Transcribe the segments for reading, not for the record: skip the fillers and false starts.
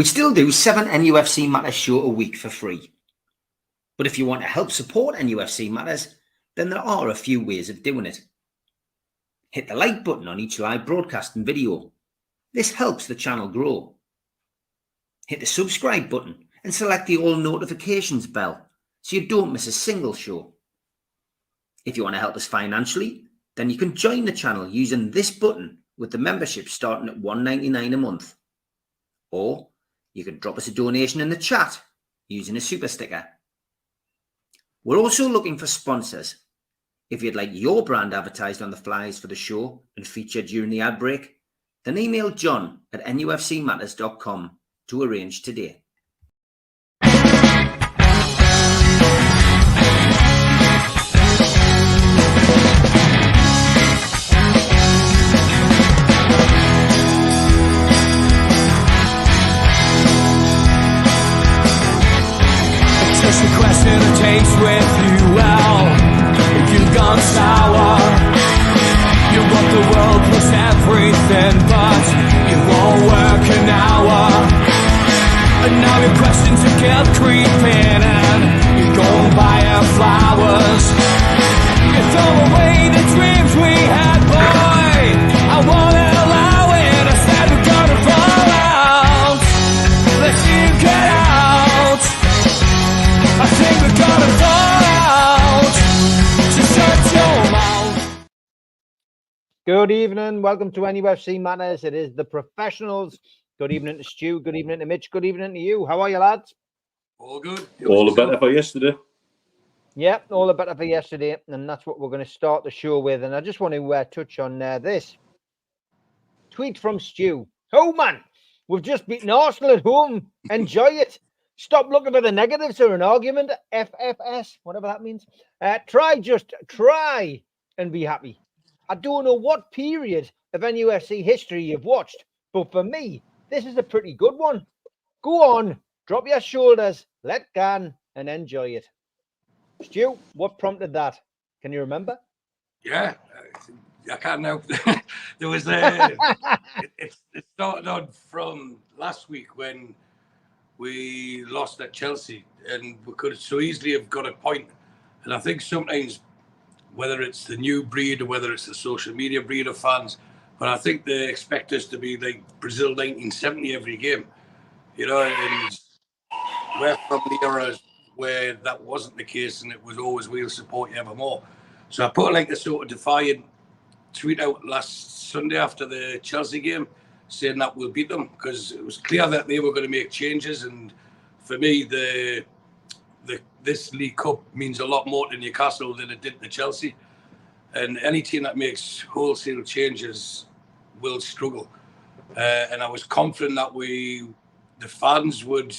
We still do 7 NUFC Matters show a week for free. But if you want to help support NUFC Matters, then there are a few ways of doing it. Hit the like button on each live broadcast and video. This helps the channel grow. Hit the subscribe button and select the all notifications bell so you don't miss a single show. If you want to help us financially, then you can join the channel using this button with the membership starting at $1.99 a month. Or you can drop us a donation in the chat using a super sticker. We're also looking for sponsors. If you'd like your brand advertised on the flyers for the show and featured during the ad break, then email John at nufcmatters.com to arrange today. Just a question of taste with you, well, if you've gone sour, you want the world plus everything, but you won't work an hour. And now your questions are kept creeping, and you go and buy her flowers. You throw away the dreams we had, boy. I won't allow it. I said we're gonna fall out. Let's see you get out. I think we're gonna fall out. Just shut your mouth. Good evening. Welcome to NUFC Matters. It is the professionals. Good evening to Stu. Good evening to Mitch. Good evening to you. How are you, lads? All good. All the better for yesterday. Yeah, all the better for yesterday. And that's what we're going to start the show with. And I just want to touch on this. Tweet from Stu. Oh, man, we've just beaten Arsenal at home. Enjoy it. Stop looking for the negatives or an argument. FFS, whatever that means. Try and be happy. I don't know what period of NUFC history you've watched, but for me, this is a pretty good one. Go on, drop your shoulders, let go, and enjoy it. Stu, what prompted that? Can you remember? Yeah, I can't now. There was it started on from last week when we lost at Chelsea, and we could so easily have got a point. And I think sometimes, whether it's the new breed or whether it's the social media breed of fans, but I think they expect us to be like Brazil 1970 every game, you know, and we're from the era where that wasn't the case, and it was always we'll support you evermore. So I put like a sort of defiant tweet out last Sunday after the Chelsea game saying that we'll beat them, because it was clear that they were going to make changes. And for me, this League Cup means a lot more to Newcastle than it did to Chelsea. And any team that makes wholesale changes will struggle. And I was confident that the fans would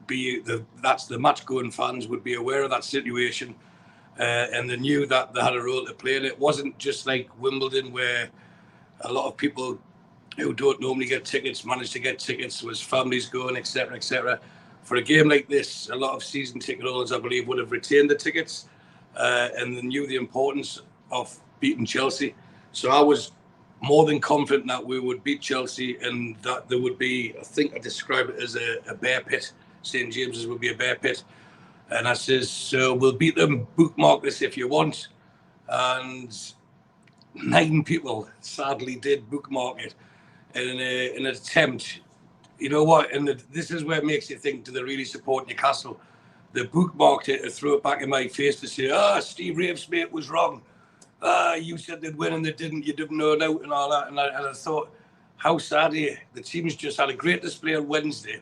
be, that's the match-going fans would be aware of that situation. And they knew that they had a role to play. And it wasn't just like Wimbledon, where a lot of people who don't normally get tickets managed to get tickets, was families going, etc., etc. For a game like this, a lot of season ticket holders, I believe, would have retained the tickets, and they knew the importance of beating Chelsea. So I was more than confident that we would beat Chelsea, and that there would be, I think I described it as a bear pit. St. James's would be a bear pit. And I says, so we'll beat them, bookmark this if you want. And 9 people sadly did bookmark it in an attempt. You know what? And this is where it makes you think, do they really support Newcastle? They bookmarked it and threw it back in my face to say, Steve Rave's mate was wrong. You said they'd win and they didn't. You didn't know out and all that. And I thought, how sad here. The team's just had a great display on Wednesday.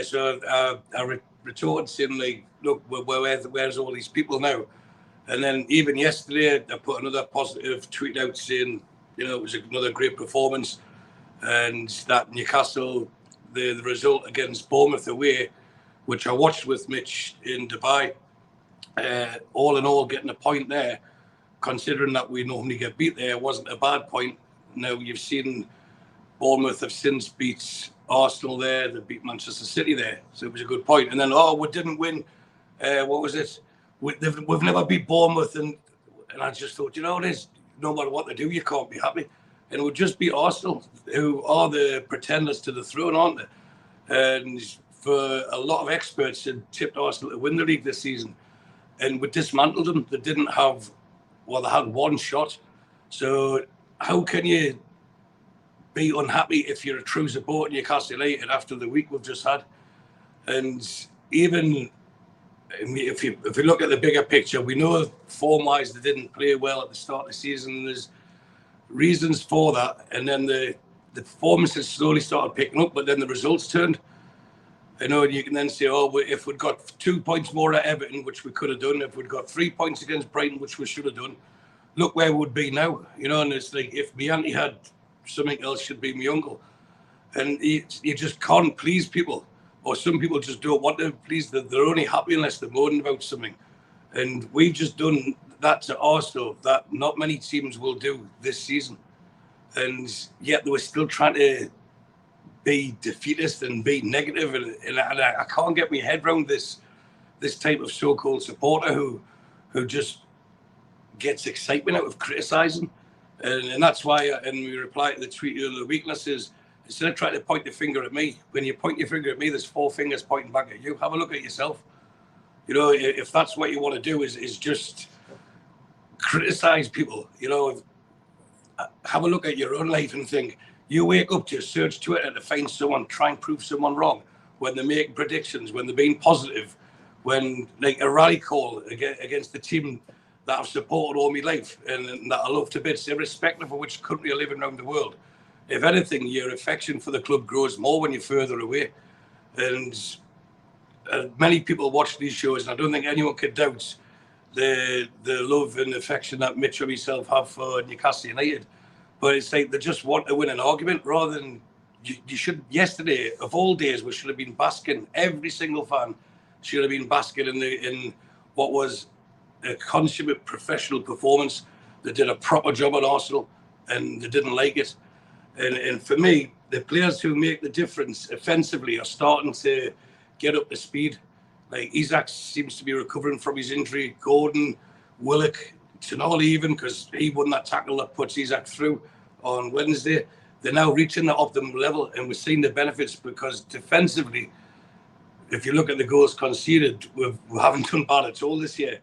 So I retorted saying, like, look, where's all these people now? And then even yesterday, I put another positive tweet out saying, you know, it was another great performance, and that Newcastle, the result against Bournemouth away, which I watched with Mitch in Dubai, all in all, getting a point there, considering that we normally get beat there, wasn't a bad point. Now, you've seen Bournemouth have since beat Arsenal there, they beat Manchester City there, so it was a good point. And then, we didn't win, what was it? We've never beat Bournemouth, and I just thought, you know what it is, no matter what they do, you can't be happy. And it would just beat Arsenal, who are the pretenders to the throne, aren't they? And for a lot of experts had tipped Arsenal to win the league this season. And we dismantled them. They didn't have, well, they had one shot. So how can you be unhappy if you're a true supporter in Newcastle United after the week we've just had? And even if you look at the bigger picture, we know form-wise they didn't play well at the start of the season. There's reasons for that. And then the performances slowly started picking up, but then the results turned. I know you can then say, oh, if we'd got 2 points more at Everton, which we could have done, if we'd got 3 points against Brighton, which we should have done, look where we would be now. You know, and it's like, if my auntie had something else, should be my uncle. And you just can't please people. Or some people just don't want to please them. They're only happy unless they're moaning about something. And we've just done that to Arsenal that not many teams will do this season. And yet they were still trying to be defeatist and be negative, and I can't get my head around this type of so-called supporter who just gets excitement out of criticising, and that's why. And we reply to the tweet of the weaknesses. Instead of trying to point the finger at me, when you point your finger at me, there's 4 fingers pointing back at you. Have a look at yourself. You know, if that's what you want to do is just criticise people. You know, have a look at your own life and think. You wake up to search Twitter to find someone, try and prove someone wrong when they're making predictions, when they're being positive, when like a rally call against the team that I've supported all my life and that I love to bits, irrespective of which country you're living around the world. If anything, your affection for the club grows more when you're further away. And many people watch these shows, and I don't think anyone could doubt the love and affection that Mitch and myself have for Newcastle United. But it's like they just want to win an argument rather than you should. Yesterday, of all days, we should have been basking. Every single fan should have been basking in what was a consummate professional performance. They did a proper job at Arsenal, and they didn't like it. And for me, the players who make the difference offensively are starting to get up to speed. Like Isak seems to be recovering from his injury. Gordon, Willock, Tonali even, because he won that tackle that puts Isak through on Wednesday. They're now reaching the optimum level, and we're seeing the benefits because defensively, if you look at the goals conceded, we haven't done bad at all this year.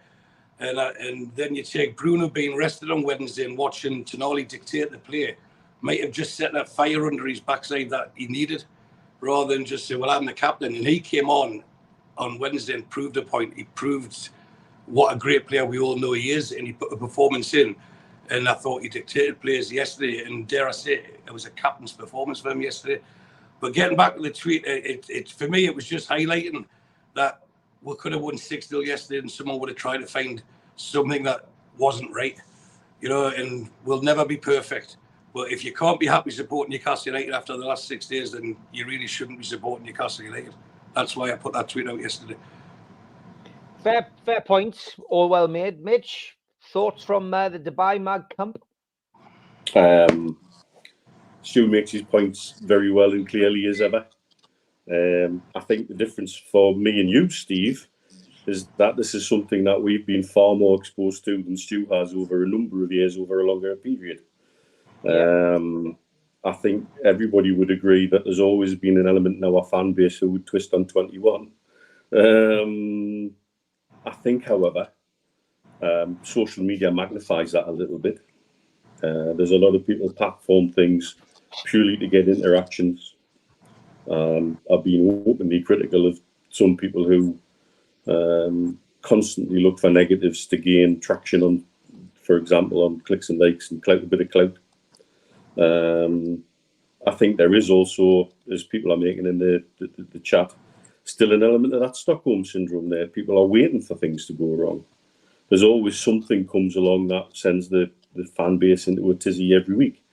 And then you take Bruno being rested on Wednesday and watching Tonali dictate the play, might have just set that fire under his backside that he needed, rather than just say, well, I'm the captain. And he came on Wednesday and proved a point. He proved what a great player we all know he is, and he put a performance in. And I thought he dictated players yesterday, and dare I say, it was a captain's performance for him yesterday. But getting back to the tweet, it for me, it was just highlighting that we could have won 6-0 yesterday, and someone would have tried to find something that wasn't right, you know, and we'll never be perfect. But if you can't be happy supporting Newcastle United after the last 6 days, then you really shouldn't be supporting Newcastle United. That's why I put that tweet out yesterday. Fair points, all well made. Mitch, thoughts from the Dubai Mag camp? Stu makes his points very well and clearly as ever. I think the difference for me and you, Steve, is that this is something that we've been far more exposed to than Stu has over a number of years, over a longer period. I think everybody would agree that there's always been an element in our fan base who would twist on 21. I think, however, social media magnifies that a little bit. There's a lot of people platform things purely to get interactions. I've been openly critical of some people who constantly look for negatives to gain traction on, for example, on clicks and likes and a bit of clout. I think there is also, as people are making in the chat, still an element of that Stockholm syndrome there. People are waiting for things to go wrong. There's always something comes along that sends the fan base into a tizzy every week.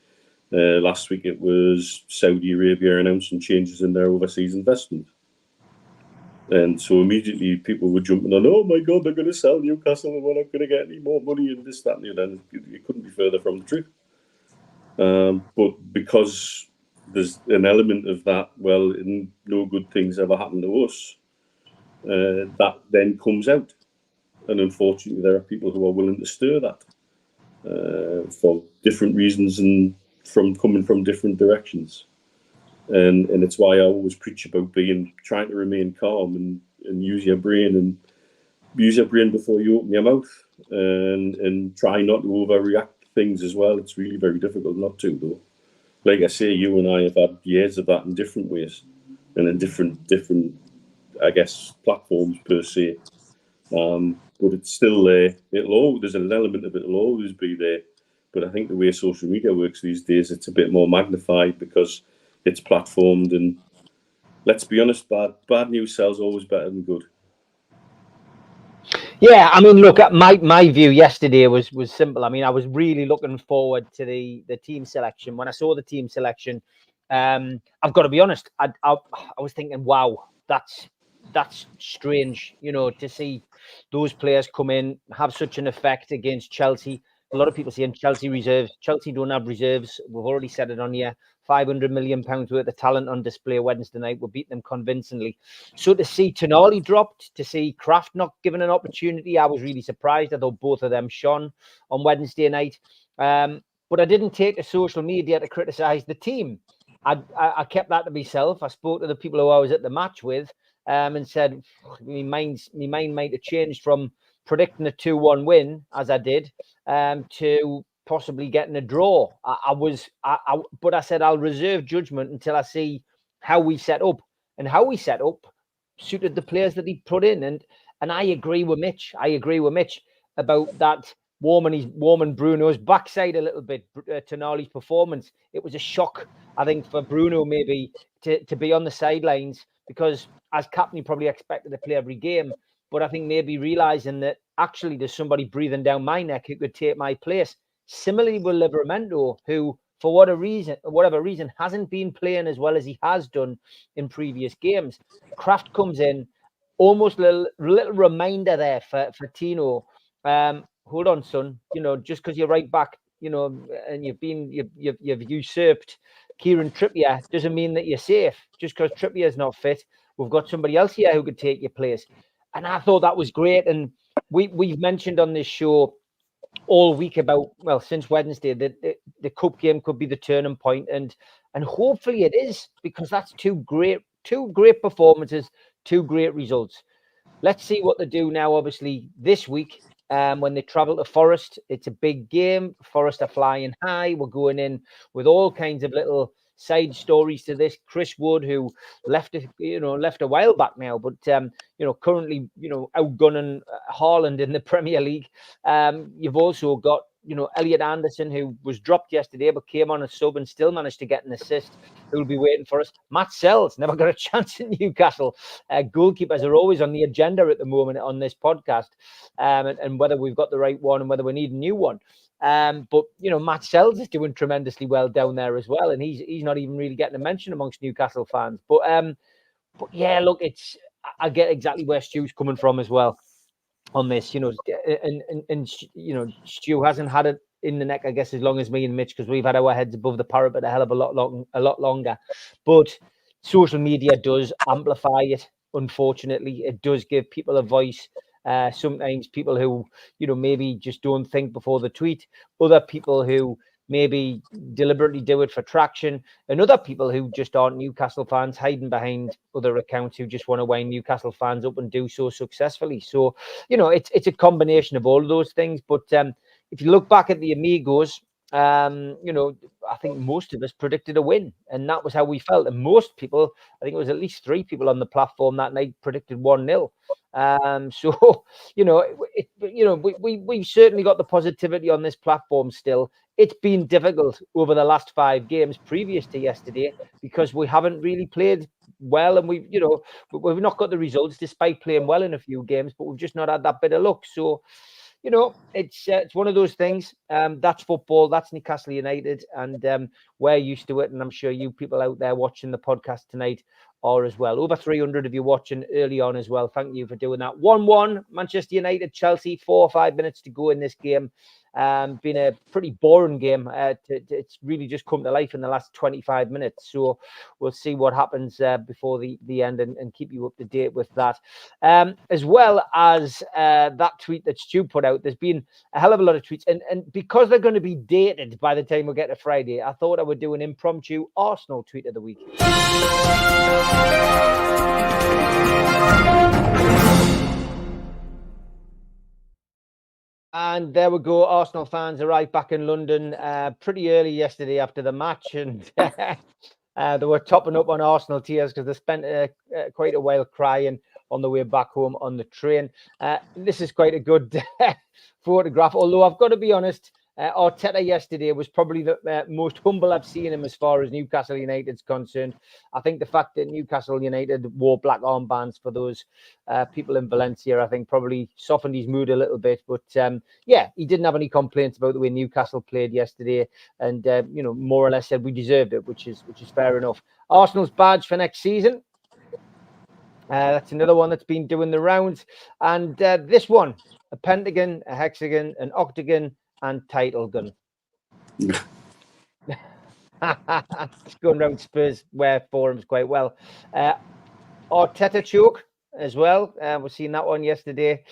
Last week it was Saudi Arabia announcing changes in their overseas investment. And so immediately people were jumping on, oh my God, they're going to sell Newcastle and we're not going to get any more money and this, that, and the other. It couldn't be further from the truth. But because there's an element of that, well, no good things ever happen to us, that then comes out. And unfortunately, there are people who are willing to stir that for different reasons and coming from different directions. and it's why I always preach about trying to remain calm and use your brain before you open your mouth, and try not to overreact to things as well. It's really very difficult not to, though. Like I say, you and I have had years of that in different ways and in different I guess, platforms per se. But it's still there. There's an element of it'll always be there. But I think the way social media works these days, it's a bit more magnified because it's platformed. And let's be honest, bad news sells always better than good. Yeah, I mean, look, my view yesterday was simple. I mean, I was really looking forward to the team selection. When I saw the team selection, I've got to be honest, I was thinking, wow, that's strange, you know, to see those players come in, have such an effect against Chelsea. A lot of people saying Chelsea reserves. Chelsea don't have reserves. We've already said it on here. £500 million worth of talent on display Wednesday night. We'll beat them convincingly. So to see Tonali dropped, to see Kraft not given an opportunity, I was really surprised. I thought both of them shone on Wednesday night. But I didn't take to social media to criticise the team. I kept that to myself. I spoke to the people who I was at the match with and said, my mind might have changed from predicting a 2-1 win, as I did, to possibly getting a draw. But I said I'll reserve judgment until I see how we set up, and how we set up suited the players that he put in. And I agree with Mitch. About that warming Bruno's backside a little bit. Tonali's performance, it was a shock, I think, for Bruno maybe to be on the sidelines, because as captain he probably expected to play every game. But I think maybe realizing that actually there's somebody breathing down my neck who could take my place. Similarly with Livramento, who for whatever reason hasn't been playing as well as he has done in previous games. Kraft comes in, almost a little reminder there for Tino. Hold on, son. You know, just because you're right back, you know, and you've usurped Kieran Trippier doesn't mean that you're safe. Just because Trippier's not fit, we've got somebody else here who could take your place. And I thought that was great. And we've mentioned on this show all week about, well, since Wednesday, that the cup game could be the turning point, and hopefully it is, because that's two great performances, two great results. Let's see what they do now. Obviously, this week, when they travel to Forest, it's a big game. Forest are flying high. We're going in with all kinds of little side stories to this. Chris Wood, who left a while back now, but currently outgunning Haaland in the Premier League. You've also got Elliot Anderson, who was dropped yesterday but came on a sub and still managed to get an assist, who will be waiting for us. Matt Sells never got a chance in Newcastle. Goalkeepers are always on the agenda at the moment on this podcast, and whether we've got the right one and whether we need a new one. But Matt Sells is doing tremendously well down there as well, and he's not even really getting a mention amongst Newcastle fans. But yeah, look, I get exactly where Stu's coming from as well on this, and Stu hasn't had it in the neck, I guess, as long as me and Mitch, because we've had our heads above the parapet a hell of a lot longer. But social media does amplify it. Unfortunately, it does give people a voice. Sometimes people who maybe just don't think before the tweet, other people who maybe deliberately do it for traction, and other people who just aren't Newcastle fans hiding behind other accounts who just want to wind Newcastle fans up and do so successfully. So it's a combination of all of those things. But if you look back at the Amigos, I think most of us predicted a win, and that was how we felt. And most people, I think it was at least 3 people on the platform that night, predicted 1-0. So we've certainly got the positivity on this platform still. It's been difficult over the last 5 games previous to yesterday because we haven't really played well, and we've not got the results despite playing well in a few games, but we've just not had that bit of luck. So it's one of those things. That's football. That's Newcastle United, and we're used to it. And I'm sure you people out there watching the podcast tonight are as well. Over 300 of you watching early on as well. Thank you for doing that. 1-1, Manchester United, Chelsea, 4 or 5 minutes to go in this game. Been a pretty boring game. It's really just come to life in the last 25 minutes. So we'll see what happens before the end and keep you up to date with that. As well as that tweet that Stu put out, there's been a hell of a lot of tweets. And because they're going to be dated by the time we get to Friday, I thought I would do an impromptu Arsenal tweet of the week. And there we go. Arsenal fans arrived back in London pretty early yesterday after the match, and they were topping up on Arsenal tears because they spent quite a while crying on the way back home on the train. This is quite a good photograph, although I've got to be honest, Arteta yesterday was probably the most humble I've seen him as far as Newcastle United's concerned. I think the fact that Newcastle United wore black armbands for those people in Valencia, I think probably softened his mood a little bit. But yeah, he didn't have any complaints about the way Newcastle played yesterday, and you know, more or less said we deserved it, which is fair enough. Arsenal's badge for next season. That's another one that's been doing the rounds, and this one, a pentagon, a hexagon, an octagon, and title gun. It's going around Spurs wear forums quite well. Arteta choke as well. We've seen that one yesterday.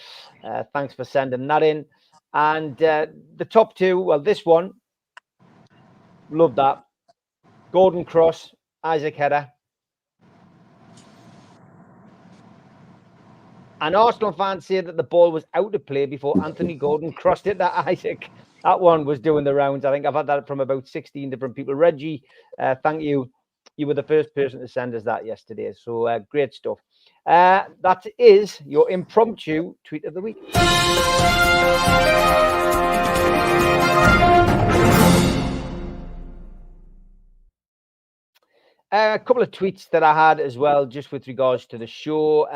Thanks for sending that in. And the top two, well, this one, love that. Gordon Cross, Isaac Header. And Arsenal fans say that the ball was out of play before Anthony Gordon crossed it to Isaac. That one was doing the rounds. I think I've had that from about 16 different people. Reggie, thank you. You were the first person to send us that yesterday. So great stuff. That is your impromptu tweet of the week. A couple of tweets that I had as well, just with regards to the show.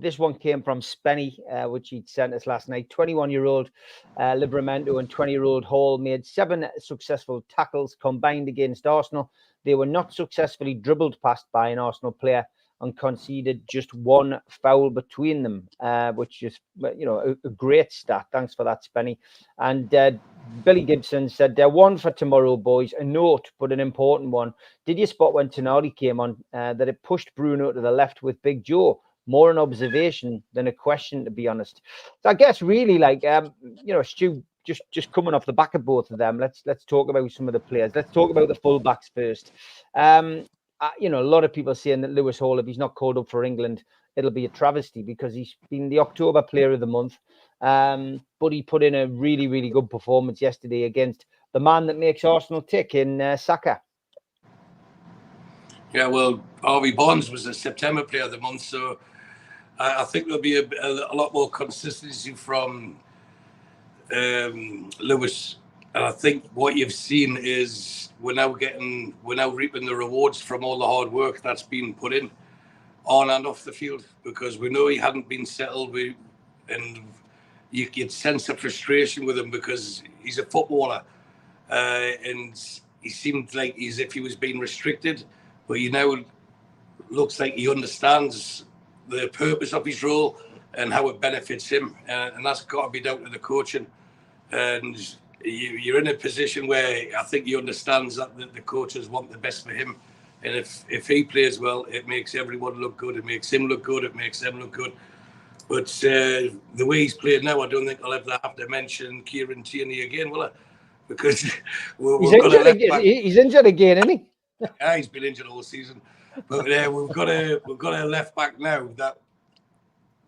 This one came from Spenny, which he'd sent us last night. 21-year-old Livramento and 20-year-old Hall made 7 successful tackles combined against Arsenal. They were not successfully dribbled past by an Arsenal player and conceded just 1 foul between them, which is, you know, a great stat. Thanks for that, Spenny. And Billy Gibson said, one for tomorrow, boys. A note, but an important one. Did you spot when Tonali came on that it pushed Bruno to the left with Big Joe? More an observation than a question, to be honest. So I guess really, like, you know, Stu, just coming off the back of both of them, let's talk about some of the players. Let's talk about the fullbacks first. You know, a lot of people saying that Lewis Hall, if he's not called up for England, it'll be a travesty because he's been the October Player of the Month. But he put in a really, really good performance yesterday against the man that makes Arsenal tick in Saka. Yeah, well, Harvey Barnes was the September Player of the Month, so I think there'll be a lot more consistency from Lewis. And I think what you've seen is we're now reaping the rewards from all the hard work that's been put in on and off the field, because we know he hadn't been settled. And you could sense a frustration with him because he's a footballer, and he seemed like as if he was being restricted, but he now looks like he understands the purpose of his role and how it benefits him, and that's got to be down to the coaching. And you're in a position where I think he understands that the coaches want the best for him, and if he plays well, it makes everyone look good. It makes him look good. It makes them look good. But the way he's played now, I don't think I'll ever have to mention Kieran Tierney again, will I? Because he's injured again, isn't he? Yeah, he's been injured all season. But we've got a left back now that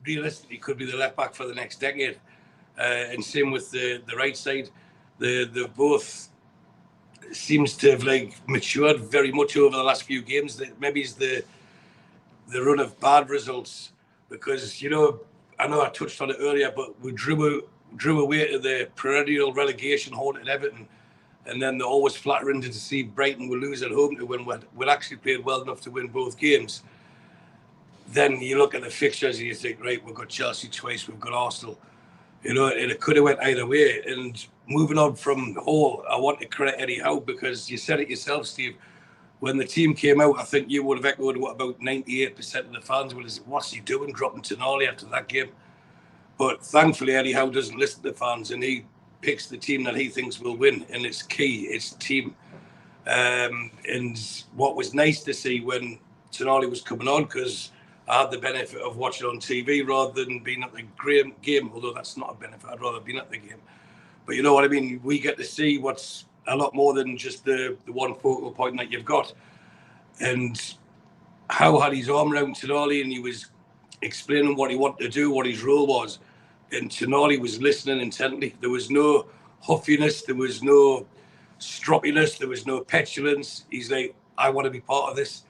realistically could be the left back for the next decade. And same with the right side. They both seems to have like matured very much over the last few games. Maybe it's the run of bad results, because you know I touched on it earlier, but we drew away to the perennial relegation horde at Everton, and then they're always flattering to see Brighton will lose at home to win. We'd actually played well enough to win both games. Then you look at the fixtures and you think, right, we've got Chelsea twice, we've got Arsenal. You know, and it could have went either way. And moving on from Hall, I want to credit Eddie Howe, because you said it yourself, Steve. When the team came out, I think you would have echoed what about 98% of the fans would have said, what's he doing dropping Tonali after that game? But thankfully, Eddie Howe doesn't listen to fans, and he picks the team that he thinks will win, and it's key. It's team. And what was nice to see when Tonali was coming on, because I had the benefit of watching on TV rather than being at the game, although that's not a benefit. I'd rather been at the game. But you know what I mean? We get to see what's a lot more than just the one focal point that you've got. And Howe had his arm around Tonali and he was explaining what he wanted to do, what his role was. And Tonali was listening intently. There was no huffiness, there was no stroppiness, there was no petulance. He's like, I want to be part of this.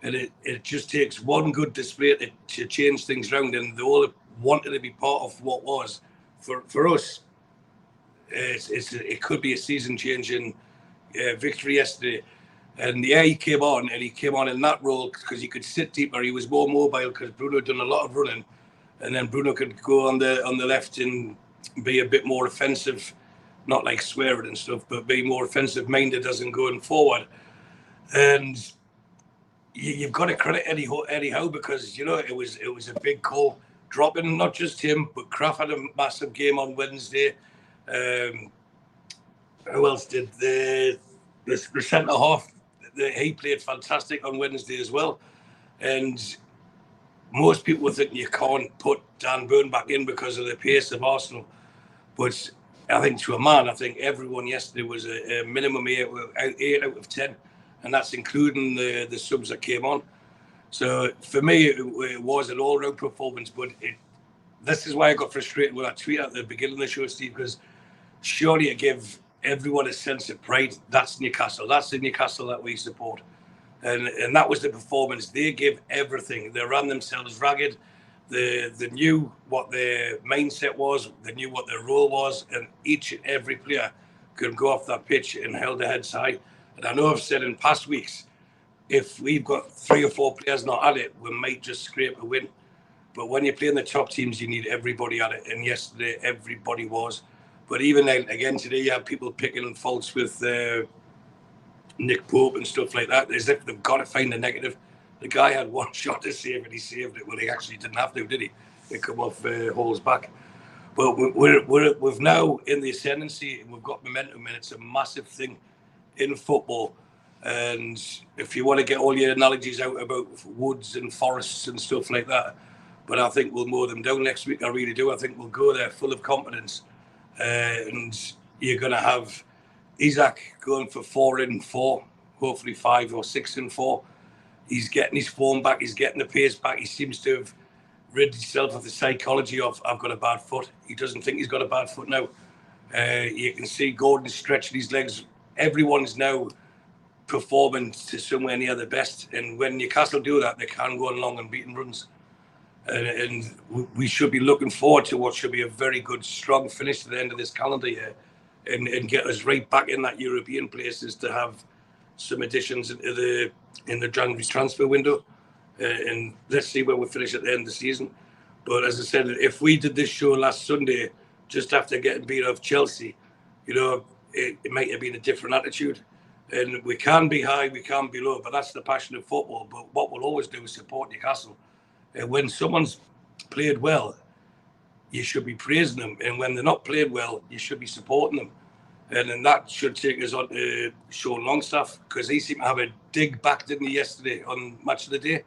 And it just takes one good display to change things around. And they all wanted to be part of what was. For us, it could be a season-changing victory yesterday. And he came on in that role because he could sit deeper. He was more mobile because Bruno had done a lot of running. And then Bruno could go on the left and be a bit more offensive, not like swearing and stuff, but be more offensive minded as in going forward. And you've got to credit Eddie Howe because it was a big call, dropping not just him, but Kraft had a massive game on Wednesday. Who else did the centre half? He played fantastic on Wednesday as well, and most people think you can't put Dan Burn back in because of the pace of Arsenal. But I think to a man, I think everyone yesterday was a minimum 8 out of 10. And that's including the subs that came on. So for me, it was an all-round performance. But this is why I got frustrated with that tweet at the beginning of the show, Steve, because surely it gave everyone a sense of pride. That's Newcastle. That's the Newcastle that we support. And that was the performance. They gave everything. They ran themselves ragged. They knew what their mindset was. They knew what their role was. And each and every player could go off that pitch and held their heads high. And I know I've said in past weeks, if we've got 3 or 4 players not at it, we might just scrape a win. But when you're playing the top teams, you need everybody at it. And yesterday, everybody was. But even then, again, today, you have people picking faults with Nick Pope and stuff like that, as if they've got to find a negative. The guy had one shot to save and he saved it. Well, he actually didn't have to, did he? It come off Hall's back. But we've now in the ascendancy and we've got momentum, and it's a massive thing in football. And if you want to get all your analogies out about woods and forests and stuff like that, but I think we'll mow them down next week. I really do. I think we'll go there full of confidence. And you're going to have Isaac going for 4 in 4, hopefully 5 or 6 in 4. He's getting his form back. He's getting the pace back. He seems to have rid himself of the psychology of, I've got a bad foot. He doesn't think he's got a bad foot now. You can see Gordon stretching his legs. Everyone's now performing to somewhere near the best. And when Newcastle do that, they can go on long and beaten runs. And we should be looking forward to what should be a very good, strong finish to the end of this calendar year and get us right back in that European places to have some additions into in the January transfer window. And let's see where we finish at the end of the season. But as I said, if we did this show last Sunday, just after getting beat off Chelsea, it might have been a different attitude. And we can be high, we can be low, but that's the passion of football. But what we'll always do is support Newcastle. And when someone's played well, you should be praising them. And when they're not played well, you should be supporting them. And then that should take us on to Sean Longstaff, because he seemed to have a dig back, didn't he, yesterday on Match of the Day?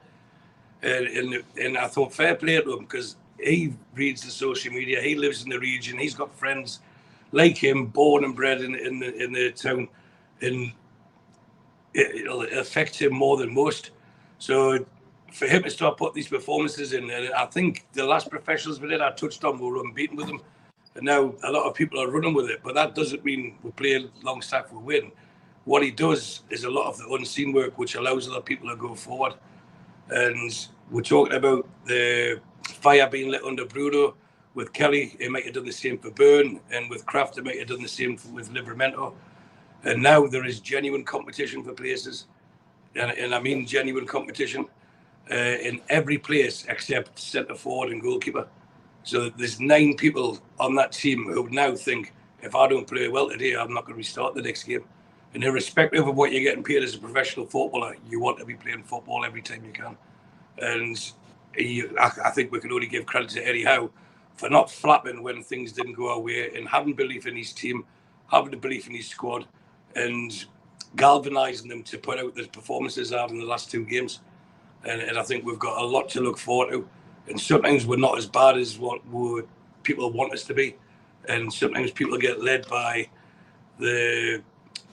And I thought fair play to him, because he reads the social media, he lives in the region, he's got friends like him, born and bred in the town, and it'll affect him more than most. So for him to start putting these performances in, and I think the last professionals we did, I touched on, we were unbeaten with them. And now a lot of people are running with it, but that doesn't mean we play Longstaff, we win. What he does is a lot of the unseen work, which allows other people to go forward. And we're talking about the fire being lit under Bruno. With Kelly, he might have done the same for Byrne, and with Kraft, he might have done the same with Livramento. And now there is genuine competition for places, and I mean genuine competition in every place except centre forward and goalkeeper. So there's 9 people on that team who now think, if I don't play well today, I'm not going to restart the next game. And irrespective of what you're getting paid as a professional footballer, you want to be playing football every time you can. And I think we can only give credit to Eddie Howe for not flapping when things didn't go our way, and having belief in his team, having the belief in his squad, and galvanising them to put out the performances they have in the last 2 games. And I think we've got a lot to look forward to. And sometimes we're not as bad as what people want us to be. And sometimes people get led by the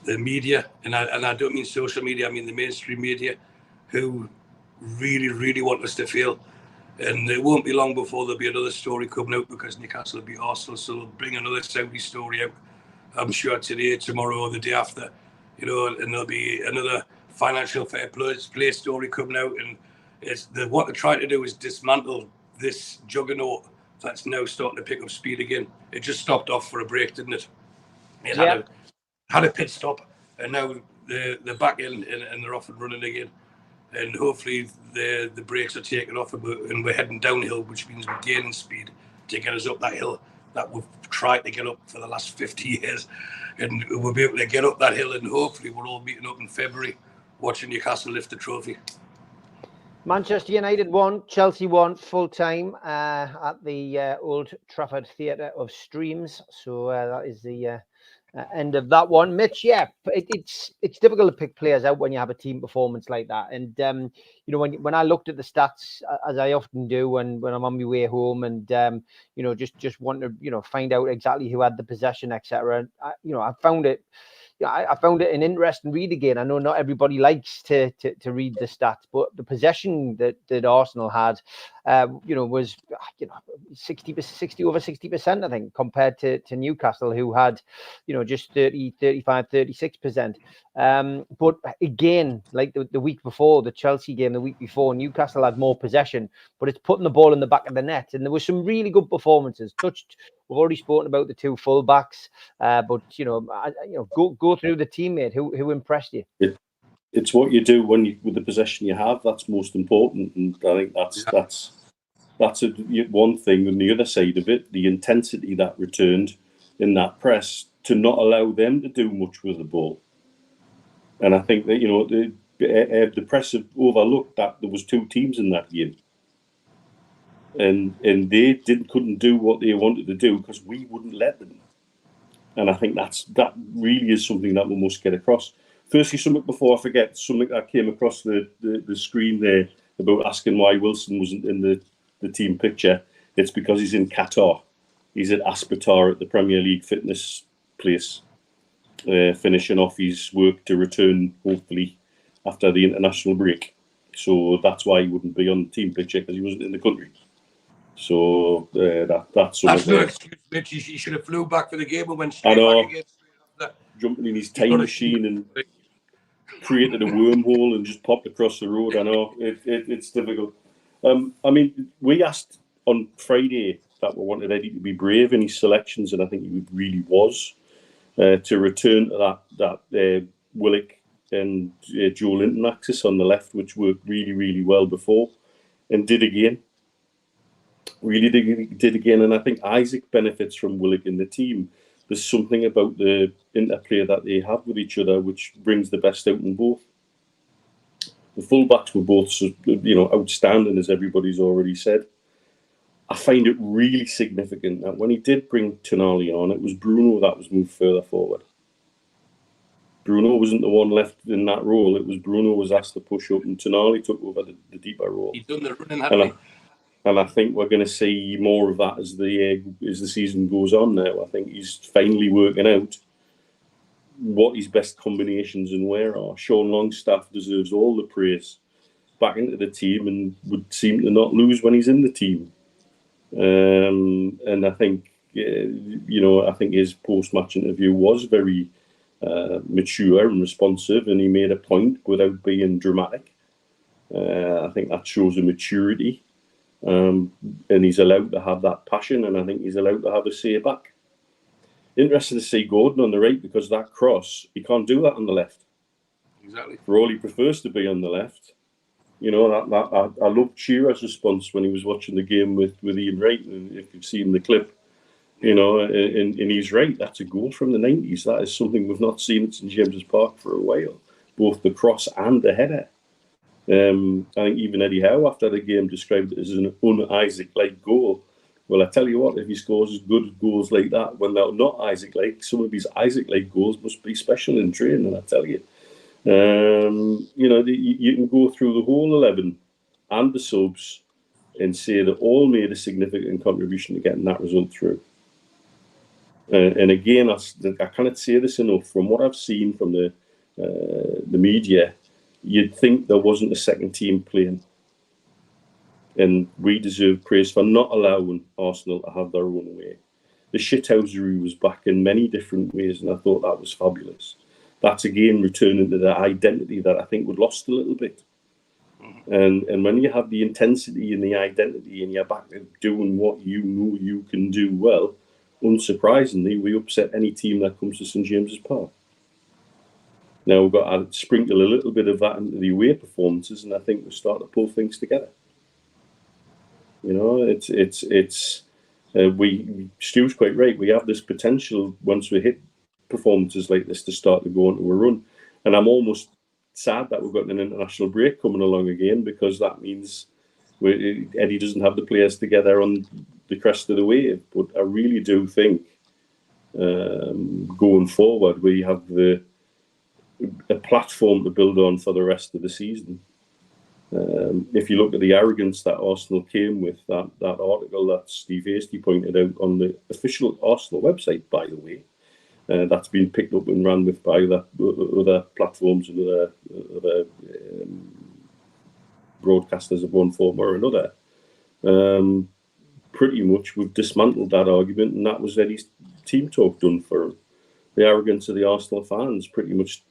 media, and I don't mean social media, I mean the mainstream media, who really, really want us to fail. And it won't be long before there'll be another story coming out because Newcastle will beat Arsenal, so they'll bring another Saudi story out, I'm sure today, tomorrow, or the day after, and there'll be another financial fair play story coming out. And what they're trying to do is dismantle this juggernaut that's now starting to pick up speed again. It just stopped off for a break, didn't it? It had a pit stop, and now they're back in and they're off and running again. And hopefully the brakes are taken off and we're heading downhill, which means we're gaining speed to get us up that hill that we've tried to get up for the last 50 years. And we'll be able to get up that hill, and hopefully we're all meeting up in February watching Newcastle lift the trophy. Manchester United won, Chelsea won full time at the Old Trafford Theatre of Streams. So that is the end of that one. Mitch, it's difficult to pick players out when you have a team performance like that. And when I looked at the stats, as I often do when I'm on my way home, and just want to find out exactly who had the possession, etc. I found it. I found it an interesting read again. I know not everybody likes to read the stats, but the possession that Arsenal had, was 60 over 60%, I think, compared to Newcastle, who had, just 30, 35, 36%. But again, like the week before, the Chelsea game, the week before, Newcastle had more possession, but it's putting the ball in the back of the net. And there were some really good performances. We've already spoken about the 2 fullbacks, but go through the teammate who impressed you. It's what you do with the possession you have that's most important, and I think that's one thing. On the other side of it, the intensity that returned in that press to not allow them to do much with the ball. And I think that the press have overlooked that there was 2 teams in that game. And they couldn't do what they wanted to do because we wouldn't let them. And I think that really is something that we must get across. Firstly, something before I forget, something that came across the screen there about asking why Wilson wasn't in the team picture. It's because he's in Qatar. He's at Aspirations at the Premier League fitness place, finishing off his work to return, hopefully, after the international break. So that's why he wouldn't be on the team picture, because he wasn't in the country. So that's no excuse, Mitch. He should have flew back for the game and went straight back again. Jumping in his time machine and created a wormhole and just popped across the road. I know it's difficult. We asked on Friday that we wanted Eddie to be brave in his selections, and I think he really was, to return to that Willock and Joe Linton axis on the left, which worked really, really well before, and did again. Really did again, and I think Isaac benefits from Willock in the team. There's something about the interplay that they have with each other which brings the best out in both. The fullbacks were both, outstanding, as everybody's already said. I find it really significant that when he did bring Tonali on, it was Bruno that was moved further forward. Bruno wasn't the one left in that role. It was Bruno was asked to push up, and Tonali took over the deeper role. He's done the running, hadn't he? And I think we're going to see more of that as the season goes on now. I think he's finally working out what his best combinations and where are. Sean Longstaff deserves all the praise back into the team and would seem to not lose when he's in the team. And I think, I think his post-match interview was very mature and responsive, and he made a point without being dramatic. I think that shows a maturity. And he's allowed to have that passion, and I think he's allowed to have a say back. Interesting to see Gordon on the right, because that cross, he can't do that on the left. Exactly. For all he prefers to be on the left. I loved Shearer's response when he was watching the game with Ian Wright, and if you've seen the clip, and he's right, that's a goal from the 90s. That is something we've not seen at St James's Park for a while, both the cross and the header. I think even Eddie Howe after the game described it as an un-Isaac-like goal. Well, I tell you what, if he scores as good goals like that when they're not Isaac-like, some of his Isaac-like goals must be special in training, I tell you. You can go through the whole 11 and the subs and say that all made a significant contribution to getting that result through. And again, I cannot say this enough. From what I've seen from the media, you'd think there wasn't a second team playing. And we deserve praise for not allowing Arsenal to have their own way. The shithousery was back in many different ways, and I thought that was fabulous. That's again returning to the identity that I think we'd lost a little bit. And when you have the intensity and the identity and you're back to doing what you know you can do well, unsurprisingly, we upset any team that comes to St James's Park. Now we've got to sprinkle a little bit of that into the away performances, and I think we'll start to pull things together. You know, Stu's quite right. We have this potential once we hit performances like this to start to go into a run, and I'm almost sad that we've got an international break coming along again, because that means Eddie doesn't have the players together on the crest of the wave. But I really do think going forward we have a platform to build on for the rest of the season. If you look at the arrogance that Arsenal came with, that article that Steve Hasty pointed out on the official Arsenal website, by the way, that's been picked up and ran with by other platforms and other broadcasters of one form or another. Pretty much we've dismantled that argument, and that was Eddie's team talk done for him. The arrogance of the Arsenal fans pretty much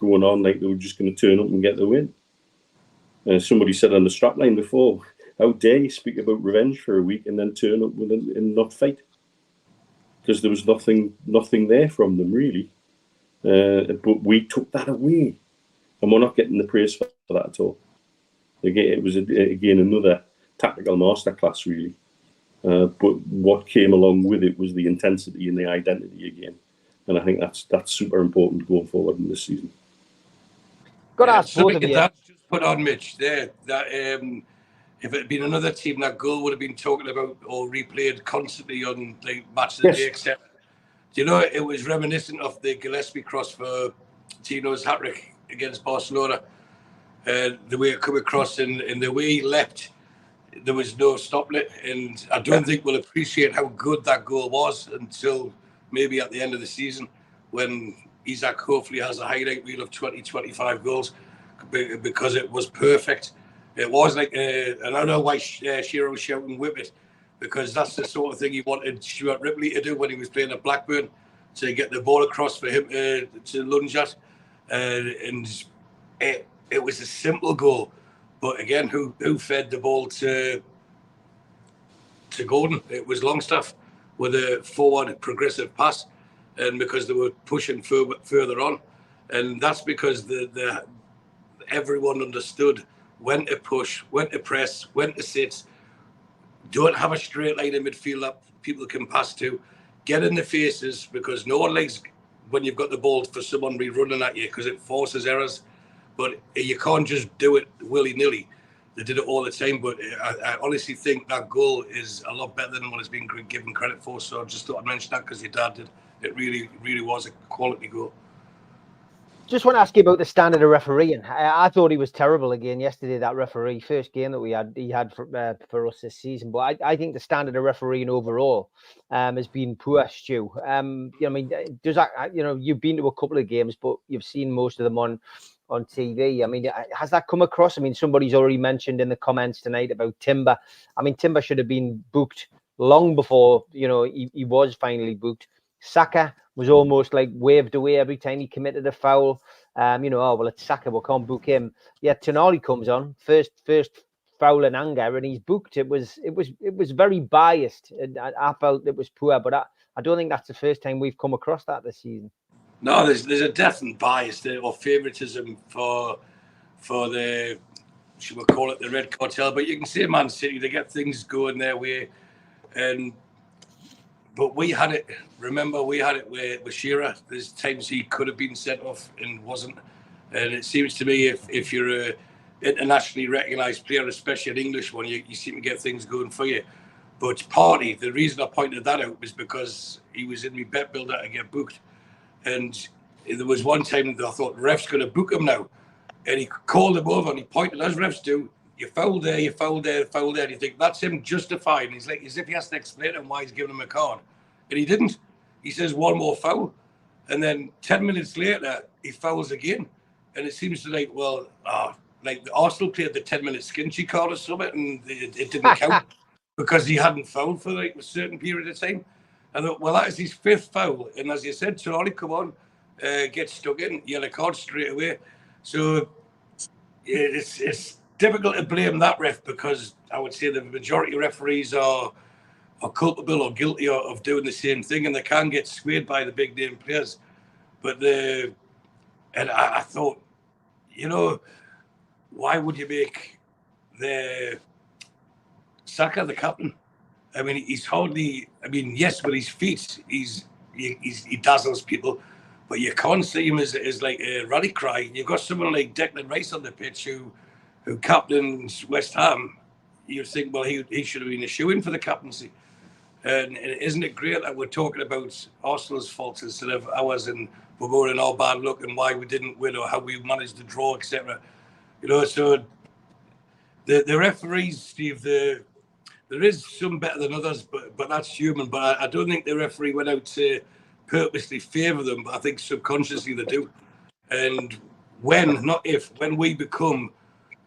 going on like they were just going to turn up and get the win. Somebody said on the strapline before, how dare you speak about revenge for a week and then turn up and not fight? Because there was nothing there from them, really. But we took that away. And we're not getting the praise for that at all. Again, it was, again, another tactical masterclass, really. But what came along with it was the intensity and the identity again. And I think that's super important going forward in this season. Got to ask both of you. That's just put on, Mitch, there. That if it had been another team, that goal would have been talked about or replayed constantly on the match of the day, except, you know, it was reminiscent of the Gillespie cross for Tino's hat-trick against Barcelona. The way it come across and the way he leapt, there was no stopping it. And I don't think we'll appreciate how good that goal was until maybe at the end of the season, when Isaac hopefully has a highlight reel of 20, 25 goals, because it was perfect. It was like, and I don't know why Shearer was shouting "whip it," because that's the sort of thing he wanted Stuart Ripley to do when he was playing at Blackburn, to get the ball across for him to lunge at. And it was a simple goal. But again, who fed the ball to Gordon? It was Longstaff with a forward progressive pass, and because they were pushing further on. And that's because everyone understood when to push, when to press, when to sit. Don't have a straight line in midfield that people can pass to. Get in the faces, because no one likes when you've got the ball for someone running at you, because it forces errors. But you can't just do it willy-nilly. They did it all the time. But I honestly think that goal is a lot better than what it's been given credit for. So I just thought I'd mention that because your dad did. It really, really was a quality goal. Just want to ask you about the standard of refereeing. I thought he was terrible again yesterday, that referee. First game that he had for us this season. But I think the standard of refereeing overall has been poor, Stu. I mean, does that, you've been to a couple of games, but you've seen most of them on TV. I mean, has that come across? I mean, somebody's already mentioned in the comments tonight about Timber. I mean, Timber should have been booked long before, he was finally booked. Saka was almost like waved away every time he committed a foul. Oh, well, it's Saka, we can't book him. Yeah, Tonali comes on, first foul in anger, and he's booked. It was very biased. And I felt it was poor, but I don't think that's the first time we've come across that this season. No, there's a definite bias there, or favouritism for the, should we call it the Red Cartel? But you can see Man City, they get things going their way, but we had it. Remember, we had it with Shearer. There's times he could have been sent off and wasn't. And it seems to me if you're a internationally recognised player, especially an English one, you seem to get things going for you. But Partey, the reason I pointed that out was because he was in my bet builder to get booked. And there was one time that I thought, ref's going to book him now. And he called him over and he pointed, as refs do, you fouled there, you fouled there, fouled there. And you think, that's him justified. And he's like, as if he has to explain to him why he's giving him a card. And he didn't. He says, one more foul. And then 10 minutes later, he fouls again. And it seems to like the Arsenal played the 10-minute skinchy card or something, and it didn't count. Because he hadn't fouled for like a certain period of time. I thought, well, that is his 5th foul. And as you said, Charlie, come on, get stuck in, yellow card straight away. So it's difficult to blame that ref, because I would say the majority of referees are culpable or guilty of doing the same thing, and they can get swayed by the big name players. But I thought, why would you make the Saka the captain? I mean, he's hardly. I mean, yes, with his feet, he dazzles people, but you can't see him as like a rally cry. You've got someone like Declan Rice on the pitch who captains West Ham. You'd think, well, he should have been a shoo-in for the captaincy. And isn't it great that we're talking about Arsenal's faults instead of ours, and we're more in our bad luck and why we didn't win or how we managed to draw, etc. So the referees, Steve, there is some better than others, but that's human. But I don't think the referee went out to purposely favour them, but I think subconsciously they do. And when, not if, when we become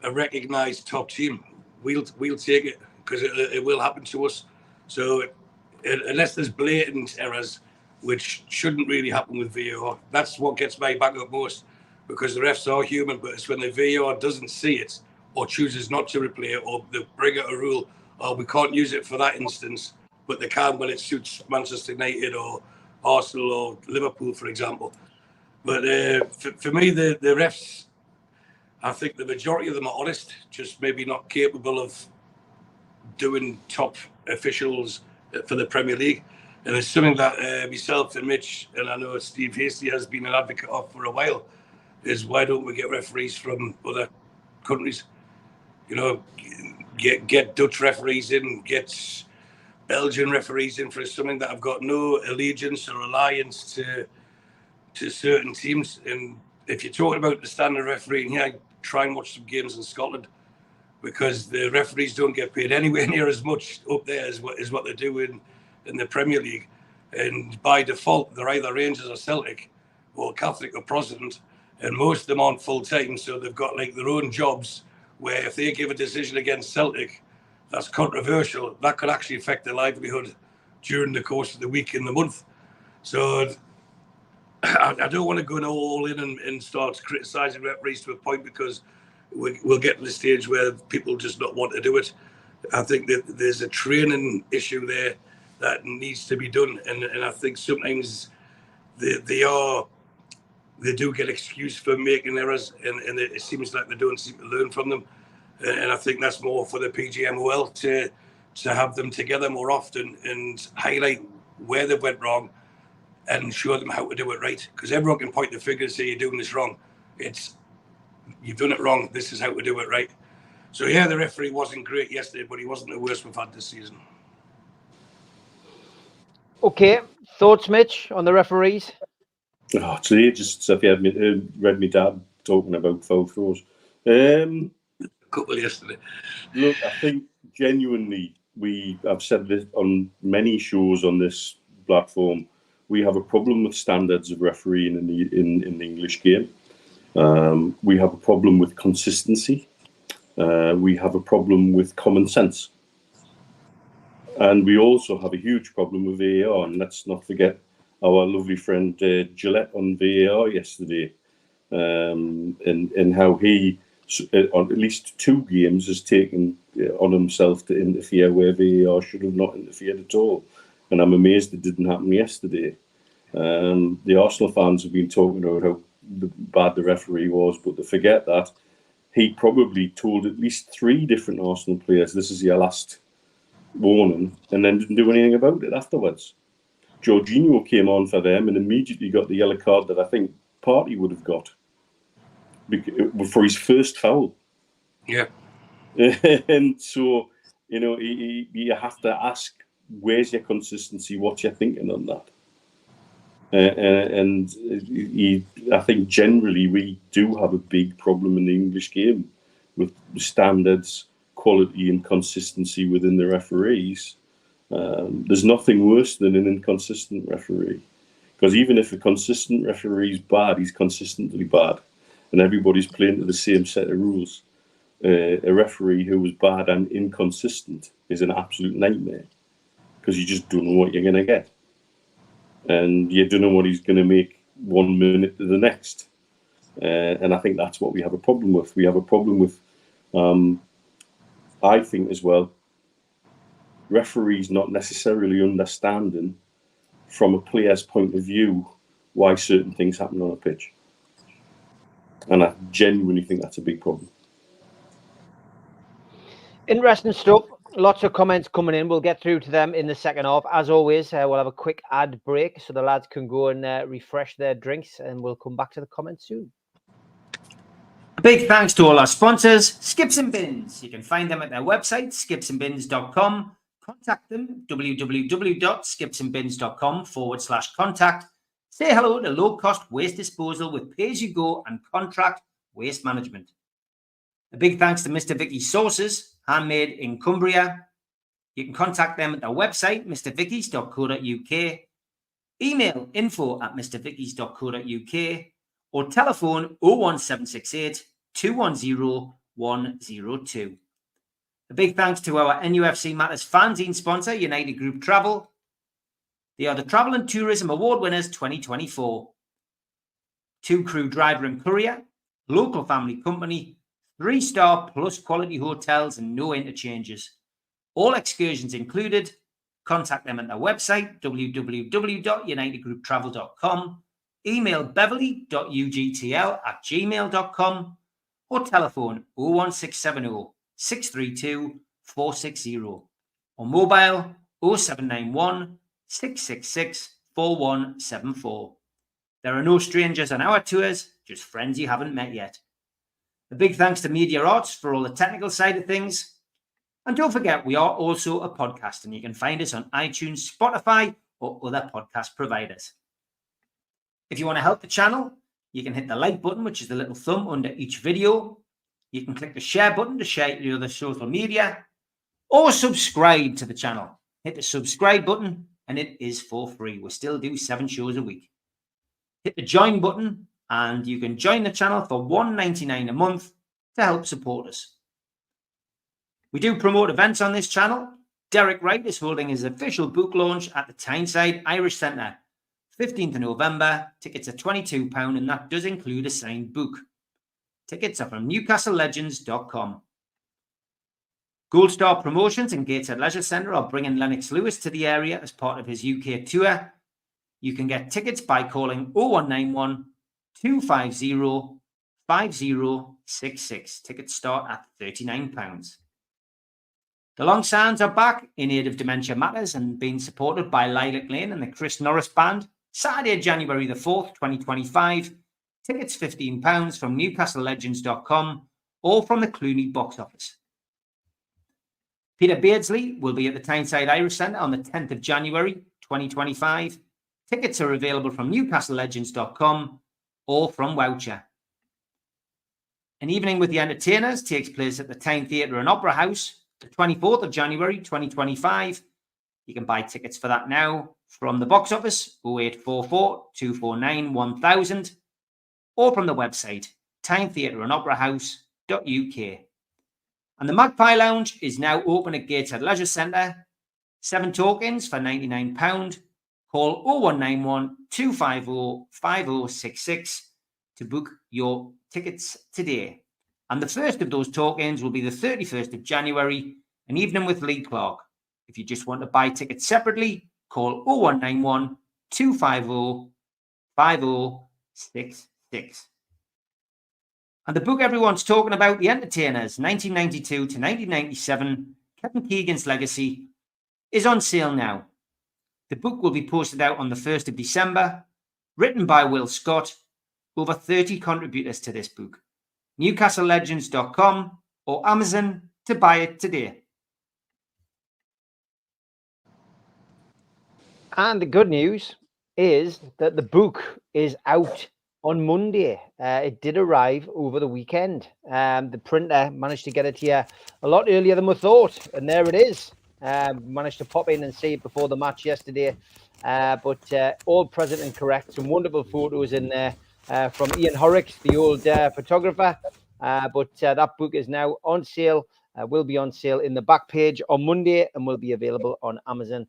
a recognised top team, we'll take it, because it will happen to us. So unless there's blatant errors, which shouldn't really happen with VAR, that's what gets my back up most, because the refs are human, but it's when the VAR doesn't see it or chooses not to replay it, or they bring out a rule, or we can't use it for that instance, but they can when it suits Manchester United or Arsenal or Liverpool, for example. But for me, the refs, I think the majority of them are honest, just maybe not capable of doing top officials for the Premier League. And it's something that myself and Mitch, and I know Steve Hasty has been an advocate of for a while, is why don't we get referees from other countries? Get Dutch referees in, get Belgian referees in, for something that have got no allegiance or alliance to certain teams. And if you're talking about the standard refereeing here, try and watch some games in Scotland, because the referees don't get paid anywhere near as much up there as what they do in the Premier League. And by default, they're either Rangers or Celtic, or Catholic or Protestant, and most of them aren't full-time, so they've got like their own jobs, where if they give a decision against Celtic that's controversial, that could actually affect their livelihood during the course of the week and the month. So I don't want to go all in and start criticising referees to a point, because we'll get to the stage where people just not want to do it. I think that there's a training issue there that needs to be done, and I think sometimes they do get excused for making errors, and it seems like they don't seem to learn from them. And I think that's more for the PGMOL to have them together more often and highlight where they went wrong and show them how to do it right. Because everyone can point the finger and say, you're doing this wrong. You've done it wrong. This is how to do it right. So, yeah, the referee wasn't great yesterday, but he wasn't the worst we've had this season. Okay. Thoughts, Mitch, on the referees? Oh, today, just if you had read me dad talking about foul throws. A couple yesterday. Look, I think genuinely, I've said this on many shows on this platform, we have a problem with standards of refereeing in the English game. We have a problem with consistency. We have a problem with common sense. And we also have a huge problem with VAR. And let's not forget our lovely friend Gillette on VAR yesterday, and how he, on at least 2 games, has taken on himself to interfere where VAR should have not interfered at all. And I'm amazed it didn't happen yesterday. The Arsenal fans have been talking about how bad the referee was, but they forget that he probably told at least 3 different Arsenal players, this is your last warning, and then didn't do anything about it afterwards. Jorginho came on for them and immediately got the yellow card that I think Partey would have got for his first foul. Yeah. And so You know, you have to ask, where's your consistency? What's your thinking on that? I think generally we do have a big problem in the English game with standards, quality and consistency within the referees. There's nothing worse than an inconsistent referee, because even if a consistent referee is bad, he's consistently bad, and everybody's playing to the same set of rules. A referee who is bad and inconsistent is an absolute nightmare, because you just don't know what you're going to get. And you don't know what he's going to make 1 minute to the next. And I think that's what we have a problem with. We have a problem with, I think as well, referees not necessarily understanding from a player's point of view why certain things happen on a pitch. And I genuinely think that's a big problem. Interesting stuff. Lots of comments coming in. We'll get through to them in the second half. As always, we'll have a quick ad break so the lads can go and refresh their drinks, and we'll come back to the comments soon. A big thanks to all our sponsors, Skips and Bins. You can find them at their website, skipsandbins.com. Contact them, www.skipsandbins.com/contact. Say hello to low-cost waste disposal with pay-as-you-go and contract waste management. A big thanks to Mr. Vicky's Sauces, handmade in Cumbria. You can contact them at their website, mrvickies.co.uk, email info@mrvickies.co.uk, or telephone 01768 210 102. A big thanks to our NUFC Matters fanzine sponsor, United Group Travel. They are the Travel and Tourism Award winners 2024. 2-crew driver and courier, local family company, 3-star plus quality hotels and no interchanges. All excursions included. Contact them at their website, www.unitedgrouptravel.com, email beverly.ugtl@gmail.com, or telephone 01670 632 460, or mobile 0791 666 4174. There are no strangers on our tours, just friends you haven't met yet. A big thanks to Media Arts for all the technical side of things. And don't forget, we are also a podcast, and you can find us on iTunes, Spotify, or other podcast providers. If you want to help the channel, you can hit the like button, which is the little thumb under each video. You can click the share button to share it to your other social media, or subscribe to the channel. Hit the subscribe button, and it is for free. We still do 7 shows a week. Hit the join button, and you can join the channel for $1.99 a month to help support us. We do promote events on this channel. Derek Wright is holding his official book launch at the Tyneside Irish Centre, 15th of November. Tickets are £22, and that does include a signed book. Tickets are from newcastlelegends.com. Gold Star Promotions and Gateshead Leisure Centre are bringing Lennox Lewis to the area as part of his UK tour. You can get tickets by calling 0191 250 5066. Tickets start at £39. The Long Sands are back in aid of Dementia Matters and being supported by Lilac Lane and the Chris Norris Band. Saturday, January the 4th, 2025. Tickets £15 from newcastlelegends.com or from the Clooney box office. Peter Beardsley will be at the Tyneside Irish Centre on the 10th of January, 2025. Tickets are available from newcastlelegends.com or from Woucher. An Evening with the Entertainers takes place at the Tyne Theatre and Opera House, the 24th of January, 2025. You can buy tickets for that now from the box office, 0844 249 1000, or from the website, tynetheatreandoperahouse.uk. And the Magpie Lounge is now open at Gateshead Leisure Centre. 7 tokens for £99. Call 0191 250 5066 to book your tickets today. And the first of those tokens will be the 31st of January, an evening with Lee Clark. If you just want to buy tickets separately, call 0191 250 5066. And the book everyone's talking about, The Entertainers, 1992 to 1997, Kevin Keegan's Legacy, is on sale now. The book will be posted out on the 1st of December, written by Will Scott. Over 30 contributors to this book. newcastlelegends.com or Amazon to buy it today. And the good news is that the book is out on Monday. It did arrive over the weekend. The printer managed to get it here a lot earlier than we thought, and there it is. Managed to pop in and see it before the match yesterday. But all present and correct. Some wonderful photos in there from Ian Horrocks, the old photographer. But that book is now on sale. Will be on sale in the back page on Monday and will be available on Amazon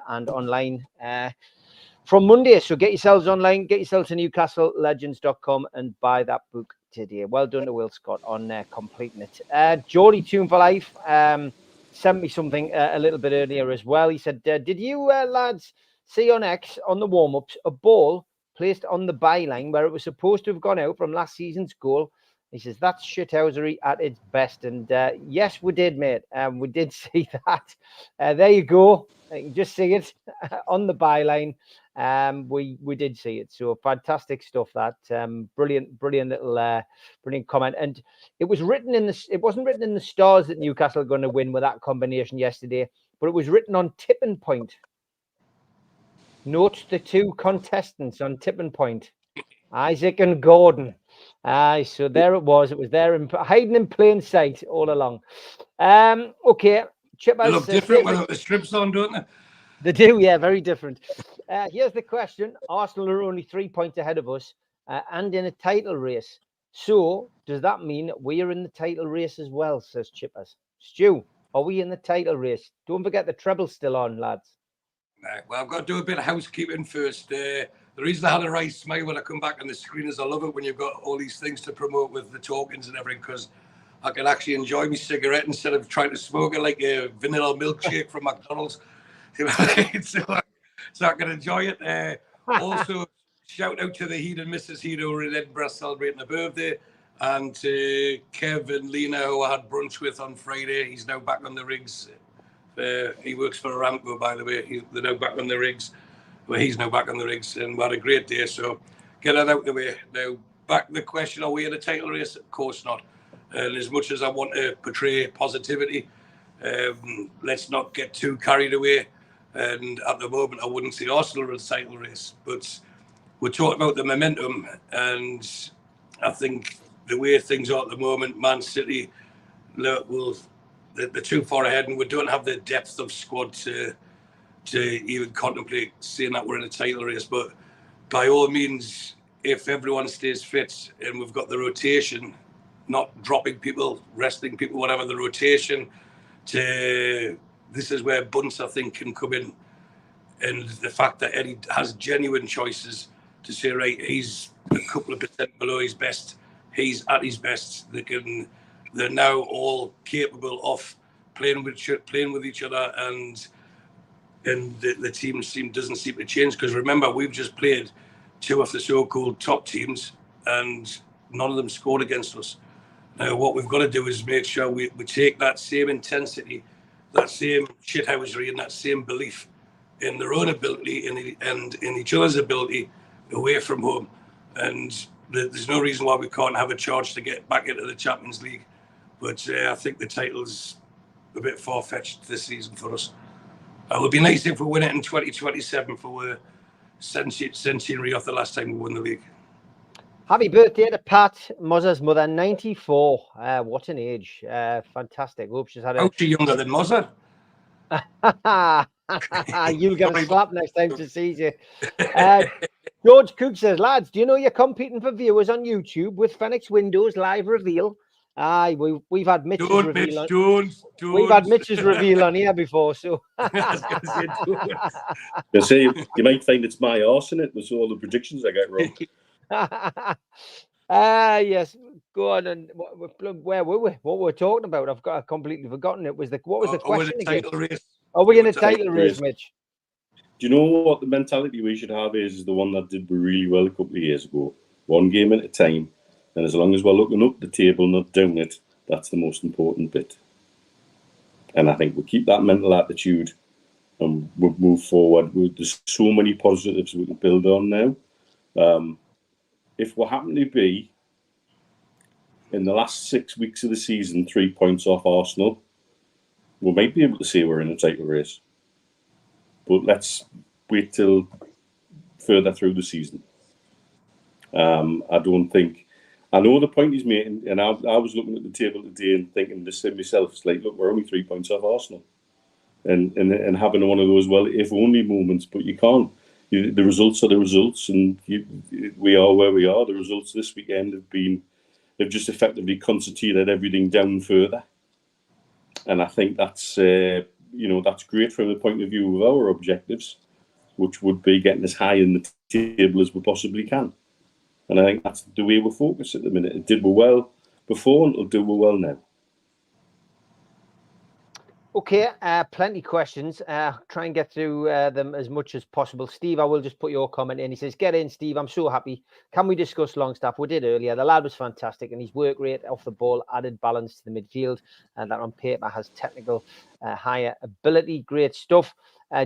and online from Monday. So get yourselves online, get yourselves to newcastlelegends.com and buy that book today. Well done to Will Scott on completing it. Geordie Tune for Life sent me something a little bit earlier as well. He said, did you lads see on X on the warm-ups a ball placed on the byline where it was supposed to have gone out from last season's goal? He says, that's shithousery at its best. And yes, we did, mate. We did see that. There you go. You can just see it on the byline. We did see it. So fantastic stuff. That brilliant little brilliant comment. And it was written in the. It wasn't written in the stars that Newcastle are going to win with that combination yesterday, but it was written on tipping point. Note the two contestants on tipping point, Isaac and Gordon. So there it was. It was there hiding in plain sight all along. Okay. Chippers, they look different without the strips on, don't they? They do, yeah, very different. Here's the question. Arsenal are only 3 points ahead of us and in a title race. So does that mean we are in the title race as well, says Chippers. Stu, are we in the title race? Don't forget the treble's still on, lads. Well, I've got to do a bit of housekeeping first. The reason I had a right smile when I come back on the screen is I love it when you've got all these things to promote with the tokens and everything, because I can actually enjoy my cigarette instead of trying to smoke it like a vanilla milkshake from McDonald's. So I can enjoy it. Also, shout out to the Heat and Mrs. Heat who were in Edinburgh celebrating a birthday, and to Kev and Lena who I had brunch with on Friday. He's now back on the rigs. He works for Aramco, by the way. They're now back on the rigs. Well, he's now back on the rigs, and we had a great day. So get that out the way. Now, back to the question, are we in a title race? Of course not. And as much as I want to portray positivity, let's not get too carried away. And at the moment, I wouldn't say Arsenal are in the title race, but we're talking about the momentum. And I think the way things are at the moment, Man City, they're too far ahead, and we don't have the depth of squad to even contemplate saying that we're in a title race. But by all means, if everyone stays fit and we've got the rotation, not dropping people, resting people, whatever, the rotation, this is where Bunce, I think, can come in. And the fact that Eddie has genuine choices to say, right, he's a couple of percent below his best, he's at his best. They're now all capable of playing with each other, and the team doesn't seem to change. Because remember, we've just played two of the so-called top teams, and none of them scored against us. Now, what we've got to do is make sure we take that same intensity, that same shithousery, and that same belief in their own ability and in each other's ability away from home. And there's no reason why we can't have a charge to get back into the Champions League. But I think the title's a bit far-fetched this season for us. It would be nice if we win it in 2027 for centenary of the last time we won the league. Happy birthday to Pat, Mozza's mother, 94. What an age. Fantastic. Hope she's had a... How's she younger than Mozza? You'll get a slap next time she sees you. George Cook says, lads, do you know you're competing for viewers on YouTube with Phoenix Windows live reveal? Aye, we've had Mitch's reveal on. We've had Mitch's reveal on here before, so. You see, you might find it's my arse in it with all the predictions I get wrong. Yes. Go on. And where were we? What were we talking about? I've completely forgotten. What was the question again? Are we in a title race, Mitch? Do you know what the mentality we should have is the one that did really well a couple of years ago? One game at a time. And as long as we're looking up the table, not down it, that's the most important bit. And I think we'll keep that mental attitude and we'll move forward. There's so many positives we can build on now. If we happen to be, in the last 6 weeks of the season, 3 points off Arsenal, we might be able to say we're in a title race. But let's wait till further through the season. I don't think. I know the point he's making, and I was looking at the table today and thinking this to myself, it's like, look, we're only 3 points off Arsenal, and having one of those, well, if only moments, but you can't. The results are the results, and we are where we are. The results this weekend have just effectively concertinaed everything down further, and I think that's that's great from the point of view of our objectives, which would be getting as high in the table as we possibly can. And I think that's the way we're focused at the minute. It did well before, and it'll do well now. Okay, plenty of questions. Try and get through them as much as possible. Steve, I will just put your comment in. He says, get in, Steve. I'm so happy. Can we discuss Longstaff? We did earlier. The lad was fantastic, and his work rate off the ball added balance to the midfield, and that on paper has technical higher ability. Great stuff.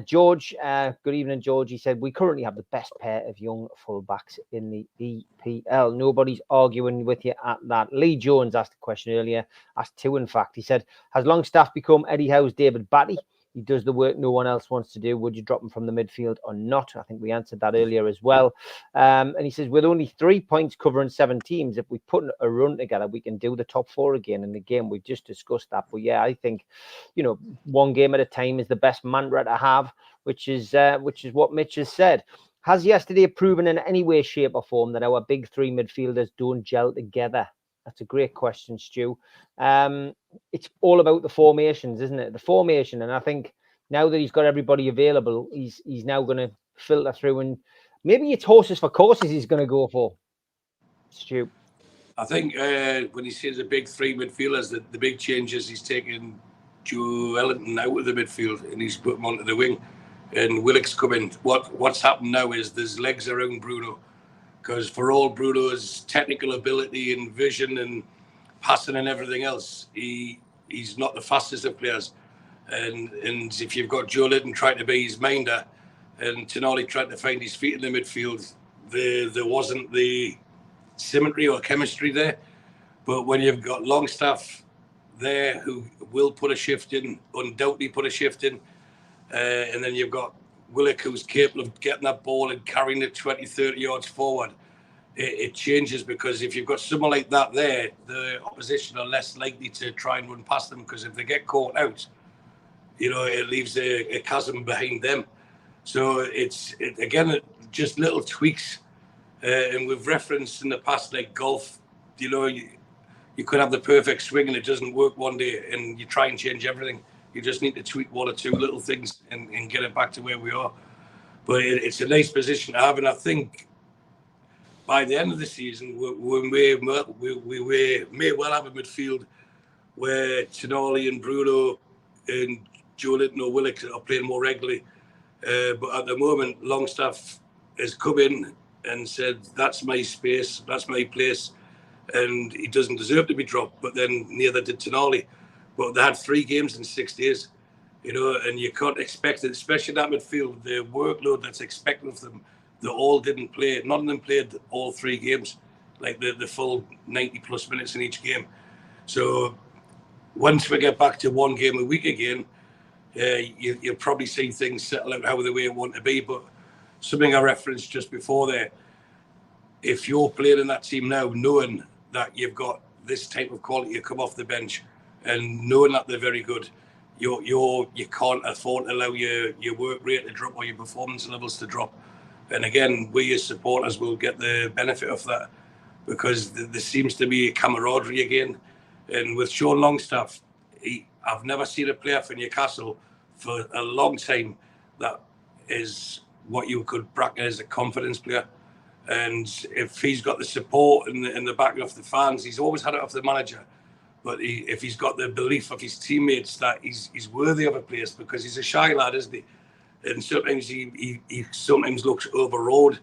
George, good evening, George. He said, we currently have the best pair of young fullbacks in the EPL. Nobody's arguing with you at that. Lee Jones asked a question earlier, asked two, in fact. He said, has Longstaff become Eddie Howe's David Batty? He does the work no one else wants to do. Would you drop him from the midfield or not? I think we answered that earlier as well. And he says, with only 3 points covering 7 teams, if we put a run together, we can do the top 4 again. And again, we've just discussed that. But yeah, I think, one game at a time is the best mantra to have, which is what Mitch has said. Has yesterday proven in any way, shape or form that our big 3 midfielders don't gel together? That's a great question, Stu. It's all about the formations, isn't it? The formation. And I think now that he's got everybody available, he's now going to filter through, and maybe it's horses for courses he's going to go for. Stu. I think when he says the big 3 midfielders, the big changes, he's taken Joe Ellington out of the midfield and he's put him onto the wing. And Willock's come in. What's happened now is there's legs around Bruno. Because for all Bruno's technical ability and vision and passing and everything else, he's not the fastest of players. And if you've got Joe Ellington trying to be his minder and Tonali trying to find his feet in the midfield, there wasn't the symmetry or chemistry there. But when you've got Longstaff there who will put a shift in, undoubtedly put a shift in, and then you've got Willock who's capable of getting that ball and carrying it 20, 30 yards forward, it changes, because if you've got someone like that there, the opposition are less likely to try and run past them, because if they get caught out, it leaves a chasm behind them. So it's again, just little tweaks. And we've referenced in the past, like golf, you could have the perfect swing and it doesn't work one day and you try and change everything. You just need to tweak 1 or 2 little things and get it back to where we are. But it's a nice position to have. And I think by the end of the season, we may well have a midfield where Tonali and Bruno and Joe Ellington or Willock are playing more regularly. But at the moment, Longstaff has come in and said, that's my space, that's my place. And he doesn't deserve to be dropped. But then neither did Tonali. But they had 3 games in 6 days, and you can't expect it, especially that midfield, the workload that's expected of them. They all didn't play. None of them played all 3 games, like the full 90 plus minutes in each game. So once we get back to 1 game a week again, you'll probably see things settle out how the way it want to be. But something I referenced just before there, if you're playing in that team now, knowing that you've got this type of quality to come off the bench, and knowing that they're very good, you can't afford to allow your work rate to drop or your performance levels to drop. And again, we as supporters will get the benefit of that, because there seems to be a camaraderie again. And with Sean Longstaff, I've never seen a player for Newcastle for a long time that is what you could bracket as a confidence player. And if he's got the support and the backing of the fans, he's always had it off the manager. But if he's got the belief of his teammates that he's worthy of a place, because he's a shy lad, isn't he? And sometimes he sometimes looks overawed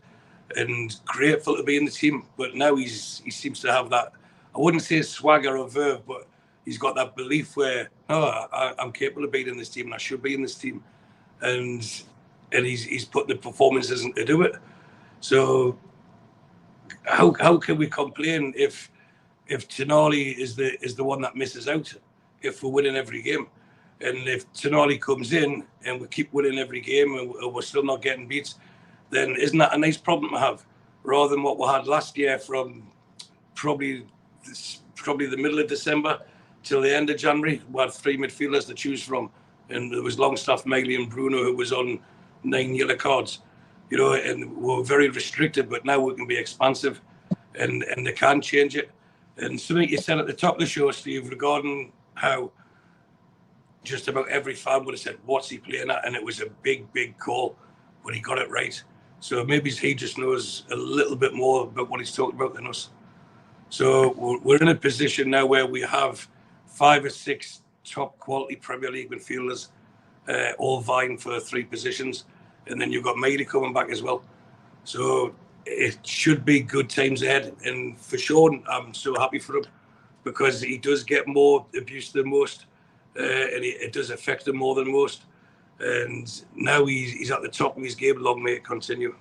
and grateful to be in the team. But now he seems to have that, I wouldn't say swagger or verve, but he's got that belief where, I'm capable of being in this team and I should be in this team. And he's putting the performances in to do it. So how can we complain if Tonali is the one that misses out, if we're winning every game? And if Tonali comes in and we keep winning every game and we're still not getting beat, then isn't that a nice problem to have? Rather than what we had last year from probably the middle of December till the end of January, we had 3 midfielders to choose from. And there was Longstaff, Megley and Bruno who was on 9 yellow cards. You know, and we're very restricted, but now we can be expansive and they can change it. And something you said at the top of the show, Steve, regarding how just about every fan would have said, what's he playing at? And it was a big call, but he got it right. So maybe he just knows a little bit more about what he's talking about than us. So we're in a position now where we have 5 or 6 top quality Premier League midfielders, all vying for 3 positions. And then you've got Megley coming back as well. So it should be good times ahead. And for Sean, I'm so happy for him because he does get more abuse than most. And it does affect him more than most. And now he's at the top of his game. Long may it continue.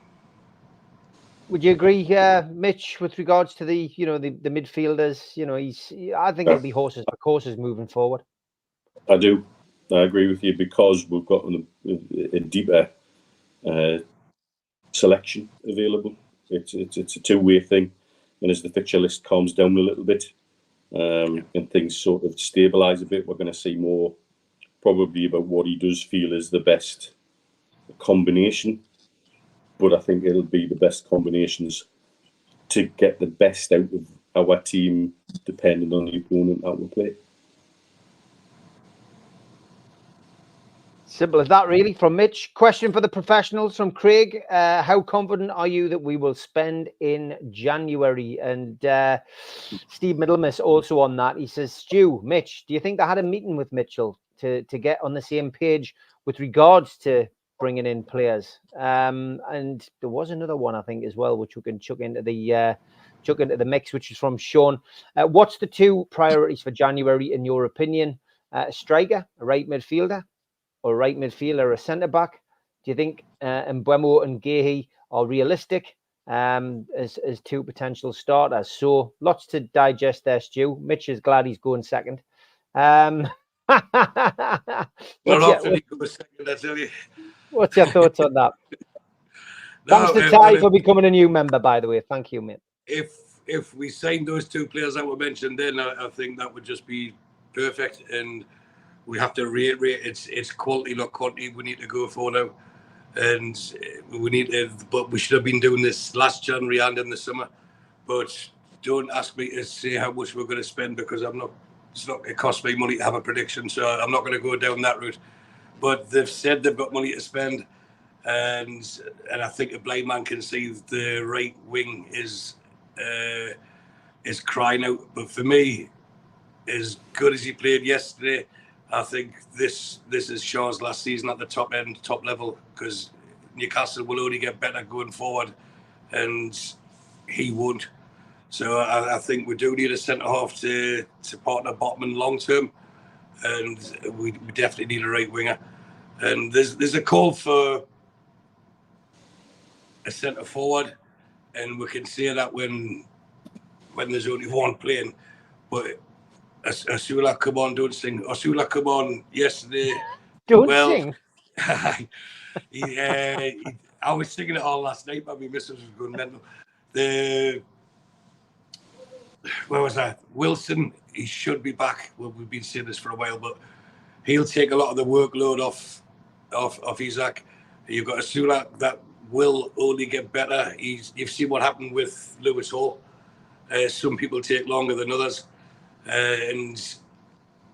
Would you agree, Mitch, with regards to the midfielders? You know, I think it'll be horses for courses moving forward. I do. I agree with you because we've got a deeper selection available. It's a two-way thing, and as the fixture list calms down a little bit, and things sort of stabilise a bit, we're going to see more probably about what he does feel is the best combination. But I think it'll be the best combinations to get the best out of our team, depending on the opponent that we play. Simple as that, really, from Mitch. Question for the professionals from Craig. How confident are you that we will spend in January? And Steve Middlemiss also on that. He says, Stu, Mitch, do you think they had a meeting with Mitchell to get on the same page with regards to bringing in players? And there was another one, I think, as well, which we can chuck into the mix, which is from Sean. What's the 2 priorities for January, in your opinion? A striker, a right midfielder, or right midfielder, a centre-back? Do you think Mbeumo and Gehi are realistic as 2 potential starters? So lots to digest there, Stu. Mitch is glad he's going second. What's your thoughts on that? Thanks to Ty for becoming a new member, by the way. Thank you, mate. If we signed those 2 players that were mentioned, then I think that would just be perfect. And we have to reiterate, it's quality, not quantity. We need to go for now, and but we should have been doing this last January and in the summer. But don't ask me to say how much we're going to spend because it costs me money to have a prediction, so I'm not going to go down that route. But they've said they've got money to spend, and I think a blind man can see the right wing is crying out. But for me, as good as he played yesterday, I think this is Shaw's last season at the top level, because Newcastle will only get better going forward, and he won't. So I think we do need a centre half to partner Botman long term, and we definitely need a right winger. And there's a call for a centre forward, and we can say that when there's only one playing, but. Asula, come on, don't sing. Asula, come on, yesterday. Sing. I was singing it all last night, but my missus was going mental. Where was that? Wilson, he should be back. Well, we've been saying this for a while, but he'll take a lot of the workload off Isaac. You've got Asula that will only get better. You've seen what happened with Lewis Hall. Some people take longer than others. And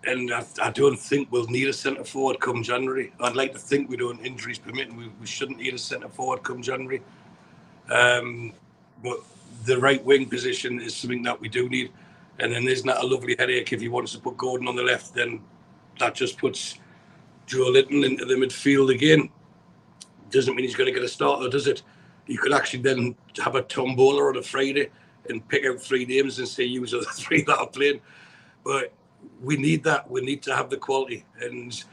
I don't think we'll need a centre forward come January. I'd like to think we don't, injuries permitting. We shouldn't need a centre forward come January. But the right wing position is something that we do need. And then isn't that a lovely headache if he wants to put Gordon on the left? Then that just puts Joe Linton into the midfield again. Doesn't mean he's going to get a starter, does it? You could actually then have a tombola on a Friday and pick out 3 names and say use are the 3 that are playing. But we need that. We need to have the quality. And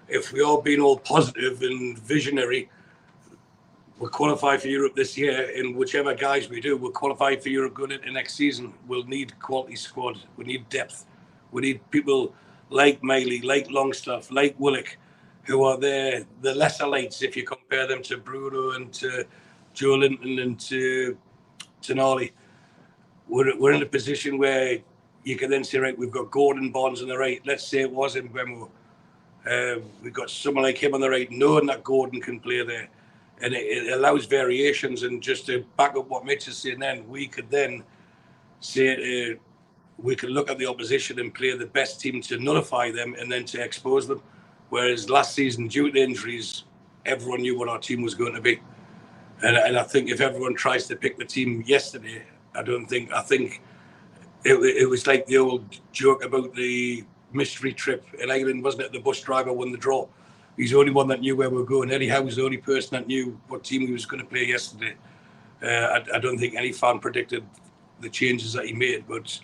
if we are being all positive and visionary, we'll qualify for Europe this year. And whichever guys we do, we'll qualify for Europe going into next season. We'll need quality squad. We need depth. We need people like Miley, like Longstaff, like Willock, who are the lesser lights if you compare them to Bruno and to Joe Linton and to Tonali. We're in a position where you can then say, right, we've got Gordon Barnes on the right. Let's say it was in Bremo. We've got someone like him on the right, knowing that Gordon can play there. And it allows variations. And just to back up what Mitch is saying then, we could then say, we could look at the opposition and play the best team to nullify them and then to expose them. Whereas last season, due to injuries, everyone knew what our team was going to be. And I think if everyone tries to pick the team yesterday, I think it was like the old joke about the mystery trip in England, wasn't it? The bus driver won the draw. He's the only one that knew where we were going. Eddie Howe was the only person that knew what team he was going to play yesterday. I don't think any fan predicted the changes that he made, but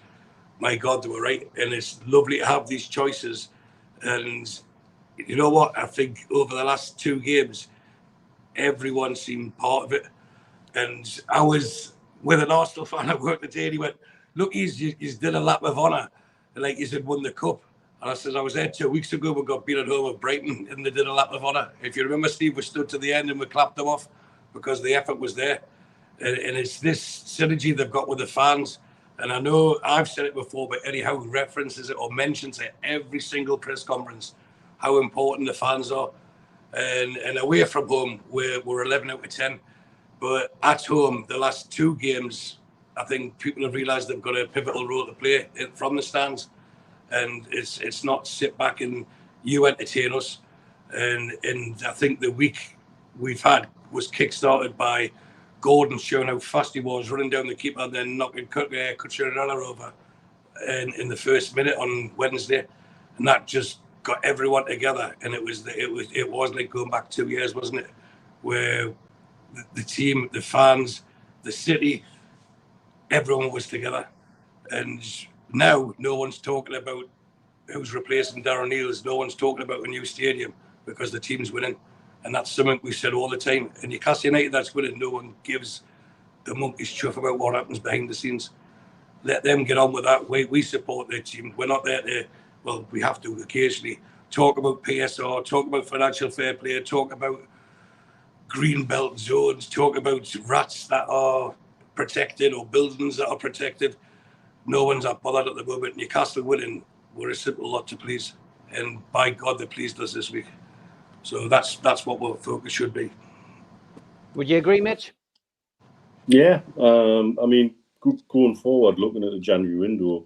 my God, they were right. And it's lovely to have these choices. And you know what? I think over the last 2 games, everyone seemed part of it. And I was with an Arsenal fan at work today, and he went, look, he's did a lap of honour, like he's had won the cup. And I said, I was there 2 weeks ago, we got beat at home at Brighton, and they did a lap of honour. If you remember, Steve, we stood to the end and we clapped them off because the effort was there. And it's this synergy they've got with the fans. And I know I've said it before, but Eddie Howe references it or mentions it every single press conference, how important the fans are. And away from home, we're 11 out of 10. But at home, the last 2 games, I think people have realised they've got a pivotal role to play from the stands. And it's not sit back and you entertain us. And I think the week we've had was kick-started by Gordon showing how fast he was, running down the keeper and then knocking Cucurella over in the first minute on Wednesday. And that just got everyone together. And it was like going back 2 years, wasn't it? Where the team, the fans, the city, everyone was together. And now no one's talking about who's replacing Darren Neals. No one's talking about a new stadium because the team's winning. And that's something we said all the time. And Newcastle United, that's winning. No one gives the monkey's chuff about what happens behind the scenes. Let them get on with that. We support their team. We're not there to, well, we have to occasionally talk about PSR, talk about financial fair play, talk about green belt zones, talk about rats that are protected or buildings that are protected. No one's that bothered at the moment. Newcastle winning, we're a simple lot to please. And by God, they pleased us this week. So that's what our focus should be. Would you agree, Mitch? Yeah. I mean, going forward, looking at the January window,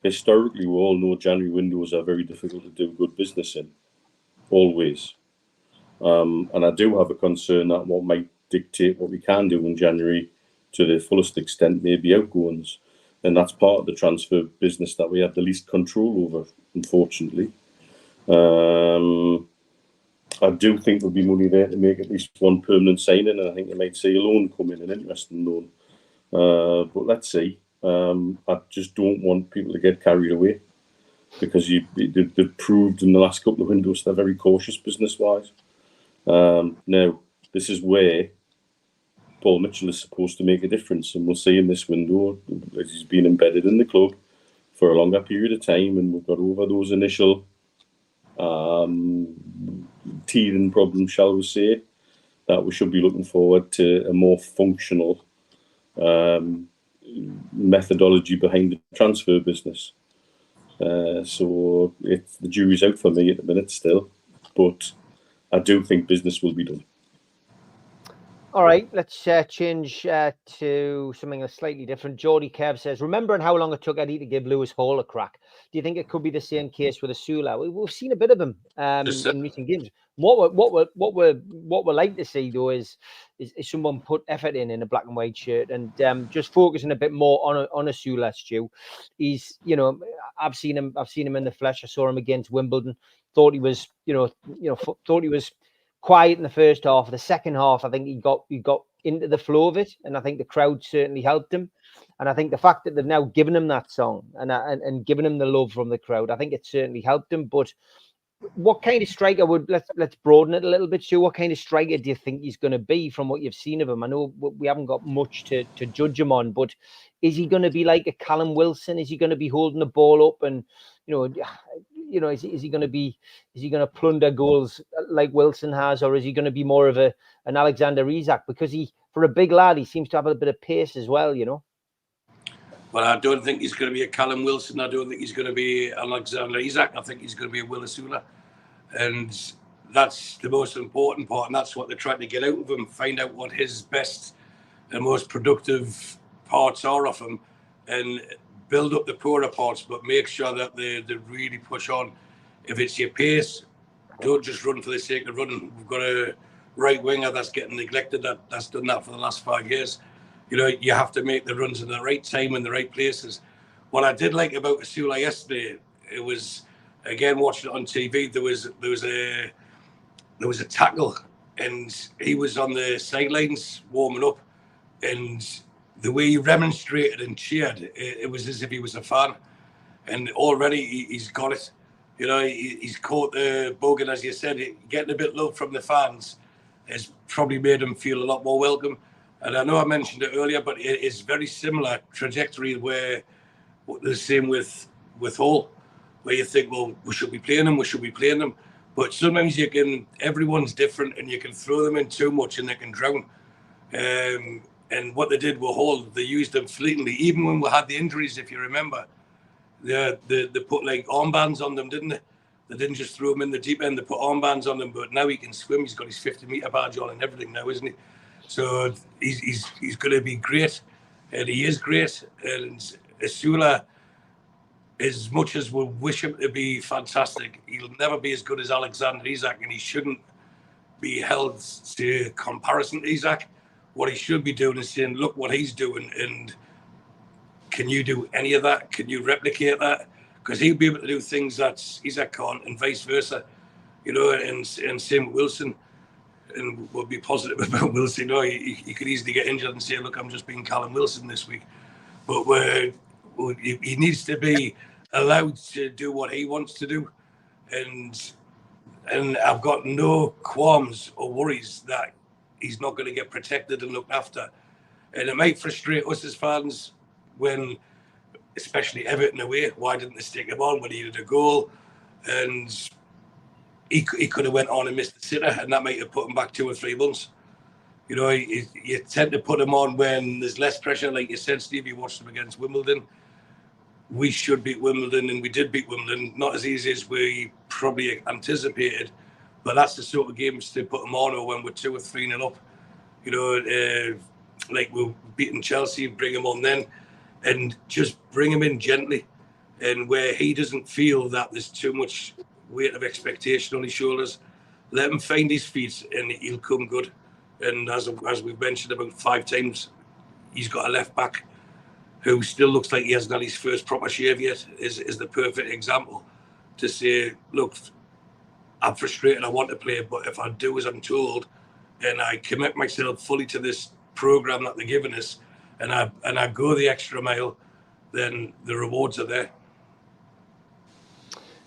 historically, we all know January windows are very difficult to do good business in, always. And I do have a concern that what might dictate what we can do in January to the fullest extent may be outgoings. And that's part of the transfer business that we have the least control over, unfortunately. I do think there'll be money there to make at least one permanent signing, and I think you might see a loan come in, an interesting loan. But let's see. I just don't want people to get carried away because they've proved in the last couple of windows they're very cautious business-wise. Now, this is where Paul Mitchell is supposed to make a difference, and we'll see in this window as he's been embedded in the club for a longer period of time, and we've got over those initial teething problems, shall we say, that we should be looking forward to a more functional methodology behind the transfer business. So the jury's out for me at the minute still, but I do think business will be done. All right, let's change to something slightly different. Geordie Kev says, remembering how long it took Eddie to give Lewis Hall a crack, do you think it could be the same case with Asula? We've seen a bit of him in recent games. What we're like to see though is someone put effort in a black and white shirt and just focusing a bit more on Asula. Stu, he's I've seen him in the flesh. I saw him against Wimbledon. Thought he was thought he was quiet in the first half. The second half, I think he got into the flow of it, and I think the crowd certainly helped him. And I think the fact that they've now given him that song and given him the love from the crowd, I think it certainly helped him. But what kind of striker let's broaden it a little bit, Stu? What kind of striker do you think he's going to be from what you've seen of him? I know we haven't got much to judge him on, but is he going to be like a Callum Wilson? Is he going to be holding the ball up and you know, is he going to plunder goals like Wilson has, or is he going to be more of an Alexander Isak? Because for a big lad, he seems to have a bit of pace as well, you know. Well, I don't think he's going to be a Callum Wilson. I don't think he's going to be Alexander Isak. I think he's going to be a Will Asula. And that's the most important part. And that's what they're trying to get out of him. Find out what his best and most productive parts are of him and build up the poorer parts, but make sure that they really push on. If it's your pace, don't just run for the sake of running. We've got a right winger that's getting neglected. That's done that for the last 5 years. You know, you have to make the runs in the right time in the right places. What I did like about Asula yesterday, it was, again, watching it on TV, there was a tackle and he was on the sidelines warming up, and the way he remonstrated and cheered, it was as if he was a fan. And already he's got it. You know, he's caught the bug, and as you said, getting a bit low from the fans has probably made him feel a lot more welcome. And I know I mentioned it earlier, but it is very similar trajectory where the same with Hall, where you think, well, we should be playing them. But sometimes everyone's different, and you can throw them in too much and they can drown. And what they did with Hall, they used them fleetingly. Even when we had the injuries, if you remember, they put like armbands on them, didn't they? They didn't just throw him in the deep end, they put armbands on them. But now he can swim. He's got his 50-meter badge on and everything now, isn't he? So he's going to be great, and he is great. And Asula, as much as we wish him to be fantastic, he'll never be as good as Alexander Isak, and he shouldn't be held to comparison to Isak. What he should be doing is saying, look what he's doing, and can you do any of that? Can you replicate that? Because he'll be able to do things that Isak can't, and vice versa. You know, and same with Wilson. And we'll be positive about Wilson. You know, he could easily get injured and say, look, I'm just being Callum Wilson this week. But he needs to be allowed to do what he wants to do. And I've got no qualms or worries that he's not going to get protected and looked after. And it might frustrate us as fans when, especially Everton away, why didn't they stick him on when he needed a goal? And he could have went on and missed the sitter, and that might have put him back 2 or 3 months. You know, you tend to put him on when there's less pressure. Like you said, Steve, you watched him against Wimbledon. We should beat Wimbledon, and we did beat Wimbledon. Not as easy as we probably anticipated, but that's the sort of games to put him on, or when we're 2 or 3-0 up. You know, like we're beating Chelsea, bring him on then, and just bring him in gently, and where he doesn't feel that there's too much weight of expectation on his shoulders, let him find his feet and he'll come good. And as we've mentioned about 5 times, he's got a left back who still looks like he hasn't had his first proper shave yet, is the perfect example to say, look, I'm frustrated, I want to play, but if I do as I'm told and I commit myself fully to this program that they're giving us, and I go the extra mile, then the rewards are there.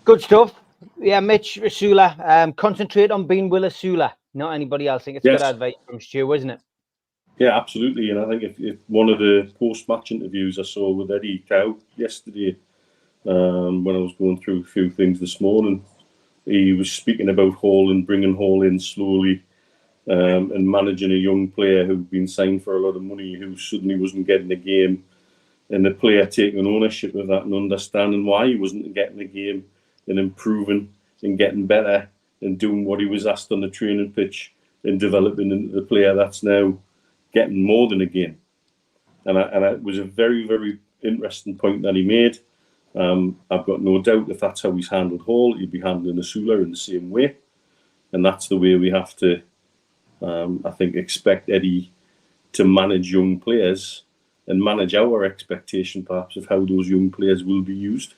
Good stuff. Yeah, Mitch Asula, concentrate on being Will Asula, not anybody else. I think it's good advice from Stu, isn't it? Yeah, absolutely. And I think if one of the post-match interviews I saw with Eddie Cow yesterday, when I was going through a few things this morning, he was speaking about Hall and bringing Hall in slowly, and managing a young player who'd been signed for a lot of money, who suddenly wasn't getting a game, and the player taking ownership of that and understanding why he wasn't getting a game, and improving and getting better and doing what he was asked on the training pitch and developing into the player that's now getting more than a game. And it was a very, very interesting point that he made. I've got no doubt if that's how he's handled Hall, he'd be handling Asula in the same way. And that's the way we have to, I think, expect Eddie to manage young players and manage our expectation, perhaps, of how those young players will be used.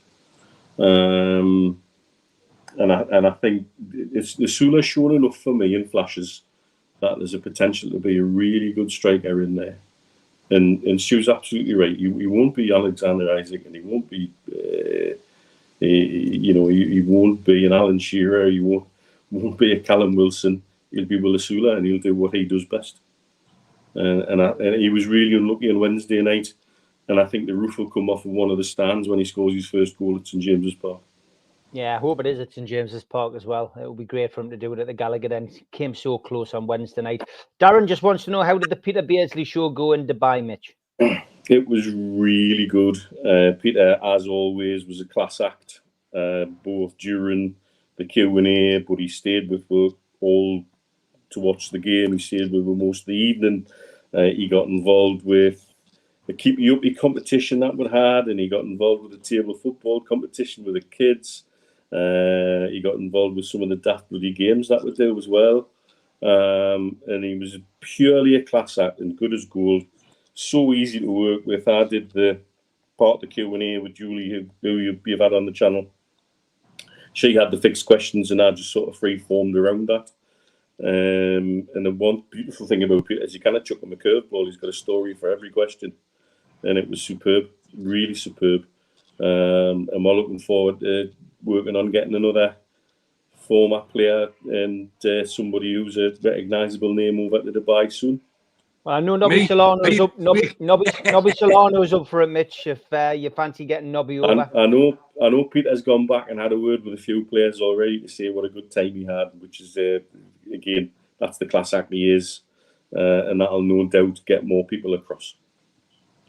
And I think Asula's shown enough for me in flashes that there's a potential to be a really good striker in there. And Stu's absolutely right. He won't be Alexander Isak, and he won't be, he won't be an Alan Shearer. He won't be a Callum Wilson. He'll be Will Asula, and he'll do what he does best. And he was really unlucky on Wednesday night, and I think the roof will come off of one of the stands when he scores his first goal at St James's Park. Yeah, I hope it is at St James's Park as well. It would be great for him to do it at the Gallagher then. He came so close on Wednesday night. Darren just wants to know, how did the Peter Beardsley show go in Dubai, Mitch? It was really good. Peter, as always, was a class act, both during the Q&A, but he stayed with us all to watch the game. He stayed with us most of the evening. He got involved with the Keep You Uppy competition that we had, and he got involved with the table football competition with the kids. He got involved with some of the daft bloody games that we do as well. And he was purely a class act and good as gold. So easy to work with. I did the part of the Q&A with Julie, who you've had on the channel. She had the fixed questions, and I just sort of free-formed around that. And the one beautiful thing about Peter is you kind of chuck him a curveball. He's got a story for every question. And it was superb, really superb. And we're looking forward to working on getting another former player and somebody who's a recognisable name over to Dubai soon. Well, I know Nobby Solano's up. Nobby Solano's up for it, Mitch. If you fancy getting Nobby over, I know Peter's gone back and had a word with a few players already to say what a good time he had, which is again, that's the class act he is, and that'll no doubt get more people across.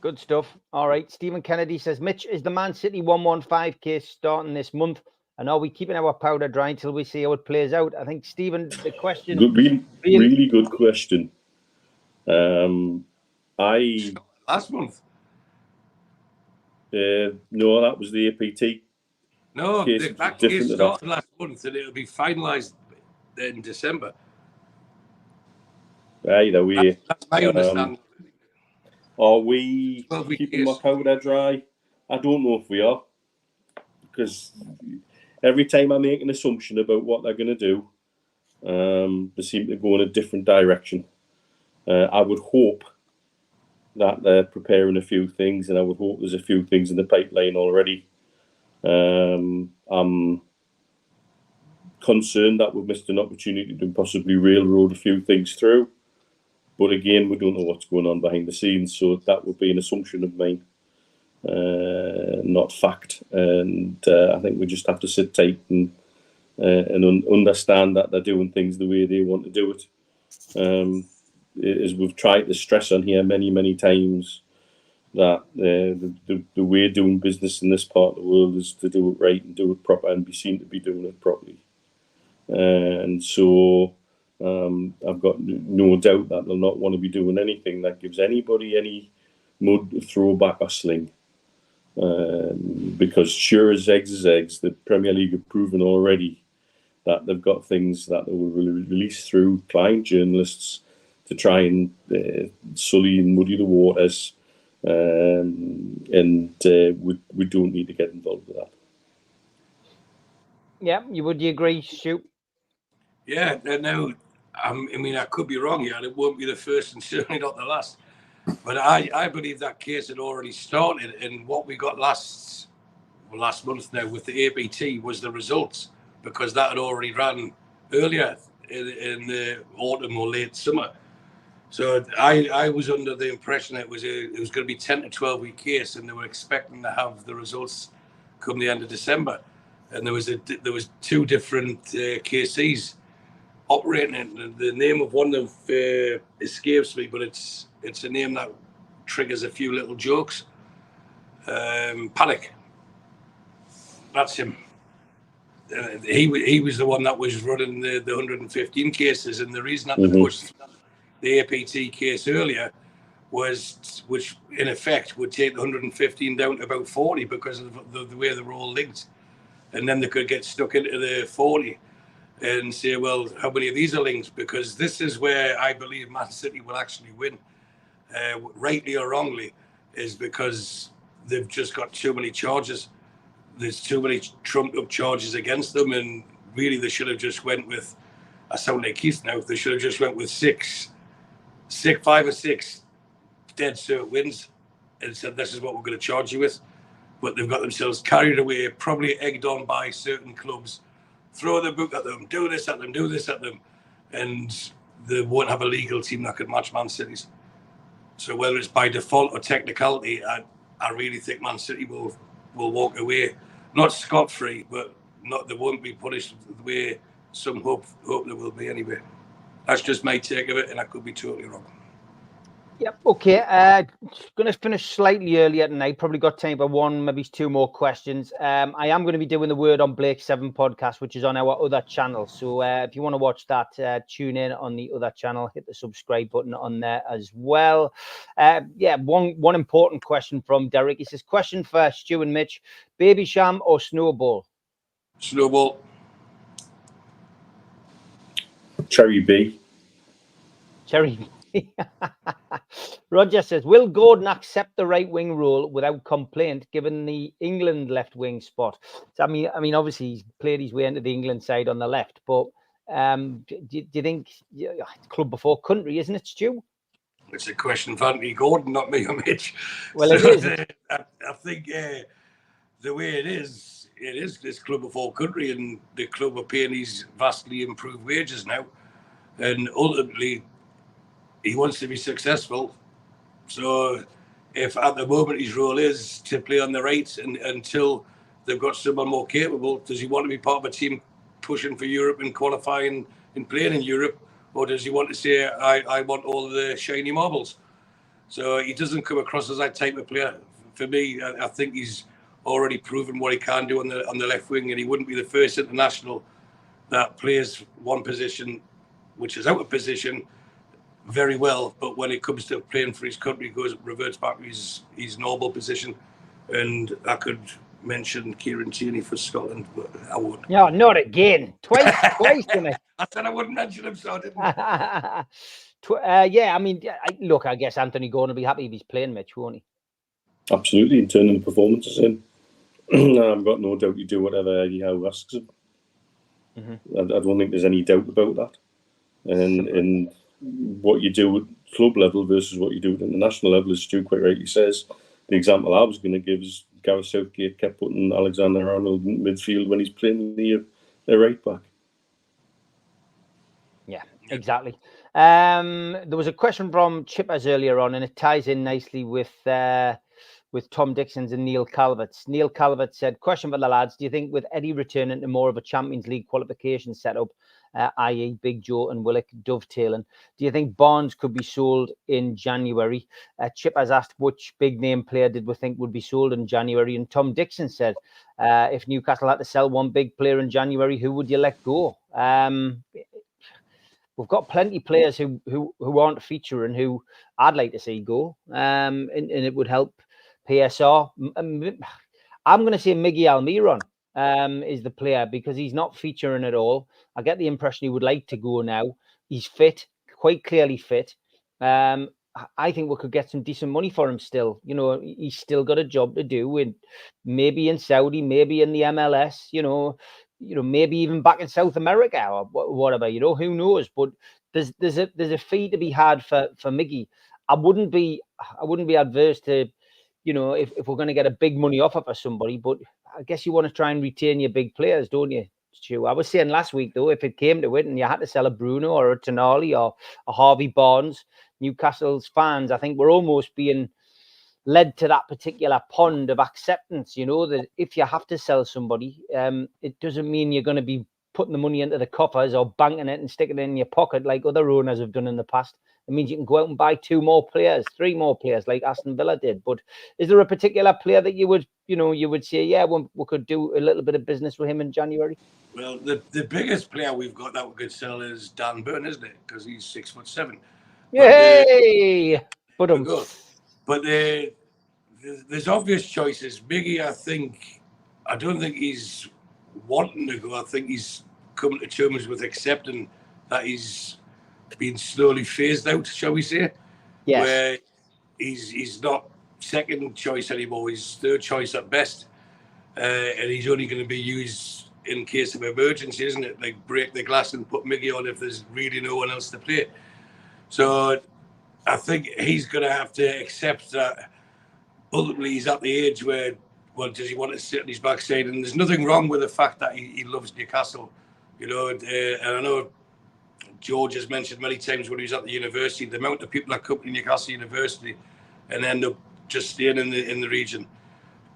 Good stuff. All right, Stephen Kennedy says, Mitch, is the Man City 115 case starting this month? And are we keeping our powder dry until we see how it plays out? I think, Stephen, the question... Really good question. Last month? No, that was the APT. No, case. That case started last month, and it'll be finalised in December. Either way. That's my understanding. Are we keeping our powder dry? I don't know if we are. Because every time I make an assumption about what they're going to do, they seem to go in a different direction. I would hope that they're preparing a few things, and I would hope there's a few things in the pipeline already. I'm concerned that we've missed an opportunity to possibly railroad a few things through. But again, we don't know what's going on behind the scenes, so that would be an assumption of mine, not fact. And I think we just have to sit tight and understand that they're doing things the way they want to do it. As we've tried to stress on here many times, that the way of doing business in this part of the world is to do it right and do it proper and be seen to be doing it properly. And so I've got no doubt that they'll not want to be doing anything that gives anybody any mud to throw back or sling. Because sure as eggs, the Premier League have proven already that they've got things that they will release through client journalists to try and sully and muddy the waters. And we don't need to get involved with that. Yeah, would you agree, Stu? Yeah, no, I mean, I could be wrong here, and it won't be the first and certainly not the last. But I believe that case had already started, and what we got last month now with the APT was the results, because that had already ran earlier in the autumn or late summer. So I was under the impression that it was going to be 10 to 12 week case, and they were expecting to have the results come the end of December. And there was two different KCs operating, and the name of one of them escapes me, but it's a name that triggers a few little jokes. Panic. That's him. He was the one that was running the 115 cases, and the reason that they pushed the APT case earlier was, which in effect would take the 115 down to about 40 because of the way they were all linked. And then they could get stuck into the 40 and say, well, how many of these are linked? Because this is where I believe Man City will actually win, rightly or wrongly, is because they've just got too many charges. There's too many trumped up charges against them, and really they should have just went with, I sound like Keith now, they should have just went with 5 or 6 dead cert wins and said, this is what we're going to charge you with. But they've got themselves carried away, probably egged on by certain clubs, throw the book at them, do this at them, and they won't have a legal team that could match Man City's. So whether it's by default or technicality, I really think Man City will walk away, not scot-free, but they won't be punished the way some hope there will be anyway. That's just my take of it, and I could be totally wrong. Yep. Okay. Going to finish slightly earlier tonight. Probably got time for one, maybe two more questions. I am going to be doing the Word on Blake 7 podcast, which is on our other channel. So if you want to watch that, tune in on the other channel. Hit the subscribe button on there as well. One important question from Derek. He says, question for Stu and Mitch: Babycham or Snowball? Snowball. Cherry B. Cherry. Roger says, will Gordon accept the right wing role without complaint, given the England left wing spot? So, I mean, obviously he's played his way into the England side on the left, but do you think club before country, isn't it, Stu? It's a question for Anthony Gordon, not me or Mitch. Well, it is. I think the way it is this club before country, and the club are paying these vastly improved wages now, and ultimately he wants to be successful. So if at the moment his role is to play on the right and until they've got someone more capable, does he want to be part of a team pushing for Europe and qualifying and playing in Europe? Or does he want to say, I want all the shiny marbles? So he doesn't come across as that type of player. For me, I think he's already proven what he can do on the left wing, and he wouldn't be the first international that plays one position which is out of position very well, but when it comes to playing for his country, reverts back to his normal position. And I could mention Kieran Tierney for Scotland, but I wouldn't. No, not again. Twice, didn't I said I wouldn't mention him, so I didn't. Yeah, I mean, look, I guess Anthony Gordon will be happy if he's playing, Mitch, won't he? Absolutely, and turning the performances in. I've got no doubt he'd do whatever Eddie Howe asks him. I don't think there's any doubt about that. And what you do at club level versus what you do at international level, as Stu quite rightly says, the example I was going to give is Gareth Southgate kept putting Alexander-Arnold in midfield when he's playing the right back. Yeah, exactly. There was a question from Chippers earlier on, and it ties in nicely with Tom Dixon's and Neil Calvert's. Neil Calvert said, question for the lads, do you think with Eddie returning to more of a Champions League qualification setup, i.e. Big Joe and Willock dovetailing, do you think Barnes could be sold in January? Chip has asked which big name player did we think would be sold in January, and Tom Dixon said, if Newcastle had to sell one big player in January, who would you let go? We've got plenty of players who aren't featuring who I'd like to see go, and it would help PSR. I'm going to say Miggy Almiron is the player, because he's not featuring at all. I get the impression he would like to go now. He's fit, quite clearly fit. I think we could get some decent money for him still. You know, he's still got a job to do, and maybe in Saudi, maybe in the MLS, you know, maybe even back in South America or whatever, who knows? But there's a fee to be had for Miggy. I wouldn't be adverse to, if we're going to get a big money offer for somebody, but I guess you want to try and retain your big players, don't you, Stu? I was saying last week, though, if it came to it and you had to sell a Bruno or a Tonali or a Harvey Barnes, Newcastle's fans, I think, were almost being led to that particular pond of acceptance, that if you have to sell somebody, it doesn't mean you're going to be putting the money into the coffers or banking it and sticking it in your pocket like other owners have done in the past. It means you can go out and buy 2 more players, 3 more players like Aston Villa did. But is there a particular player that you would say, yeah, we could do a little bit of business with him in January? Well, the biggest player we've got that we could sell is Dan Burn, isn't it? Because he's 6'7". Yay! But there's obvious choices. Miggy, I don't think he's wanting to go. I think he's coming to terms with accepting that he's been slowly phased out, shall we say? Yes. Where he's not second choice anymore. He's third choice at best. And he's only going to be used in case of emergency, isn't it? Like break the glass and put Miggy on if there's really no one else to play. So I think he's going to have to accept that ultimately he's at the age where, well, does he want to sit on his backside? And there's nothing wrong with the fact that he loves Newcastle, and I know George has mentioned many times when he was at the university, the amount of people that come to Newcastle University and end up just staying in the region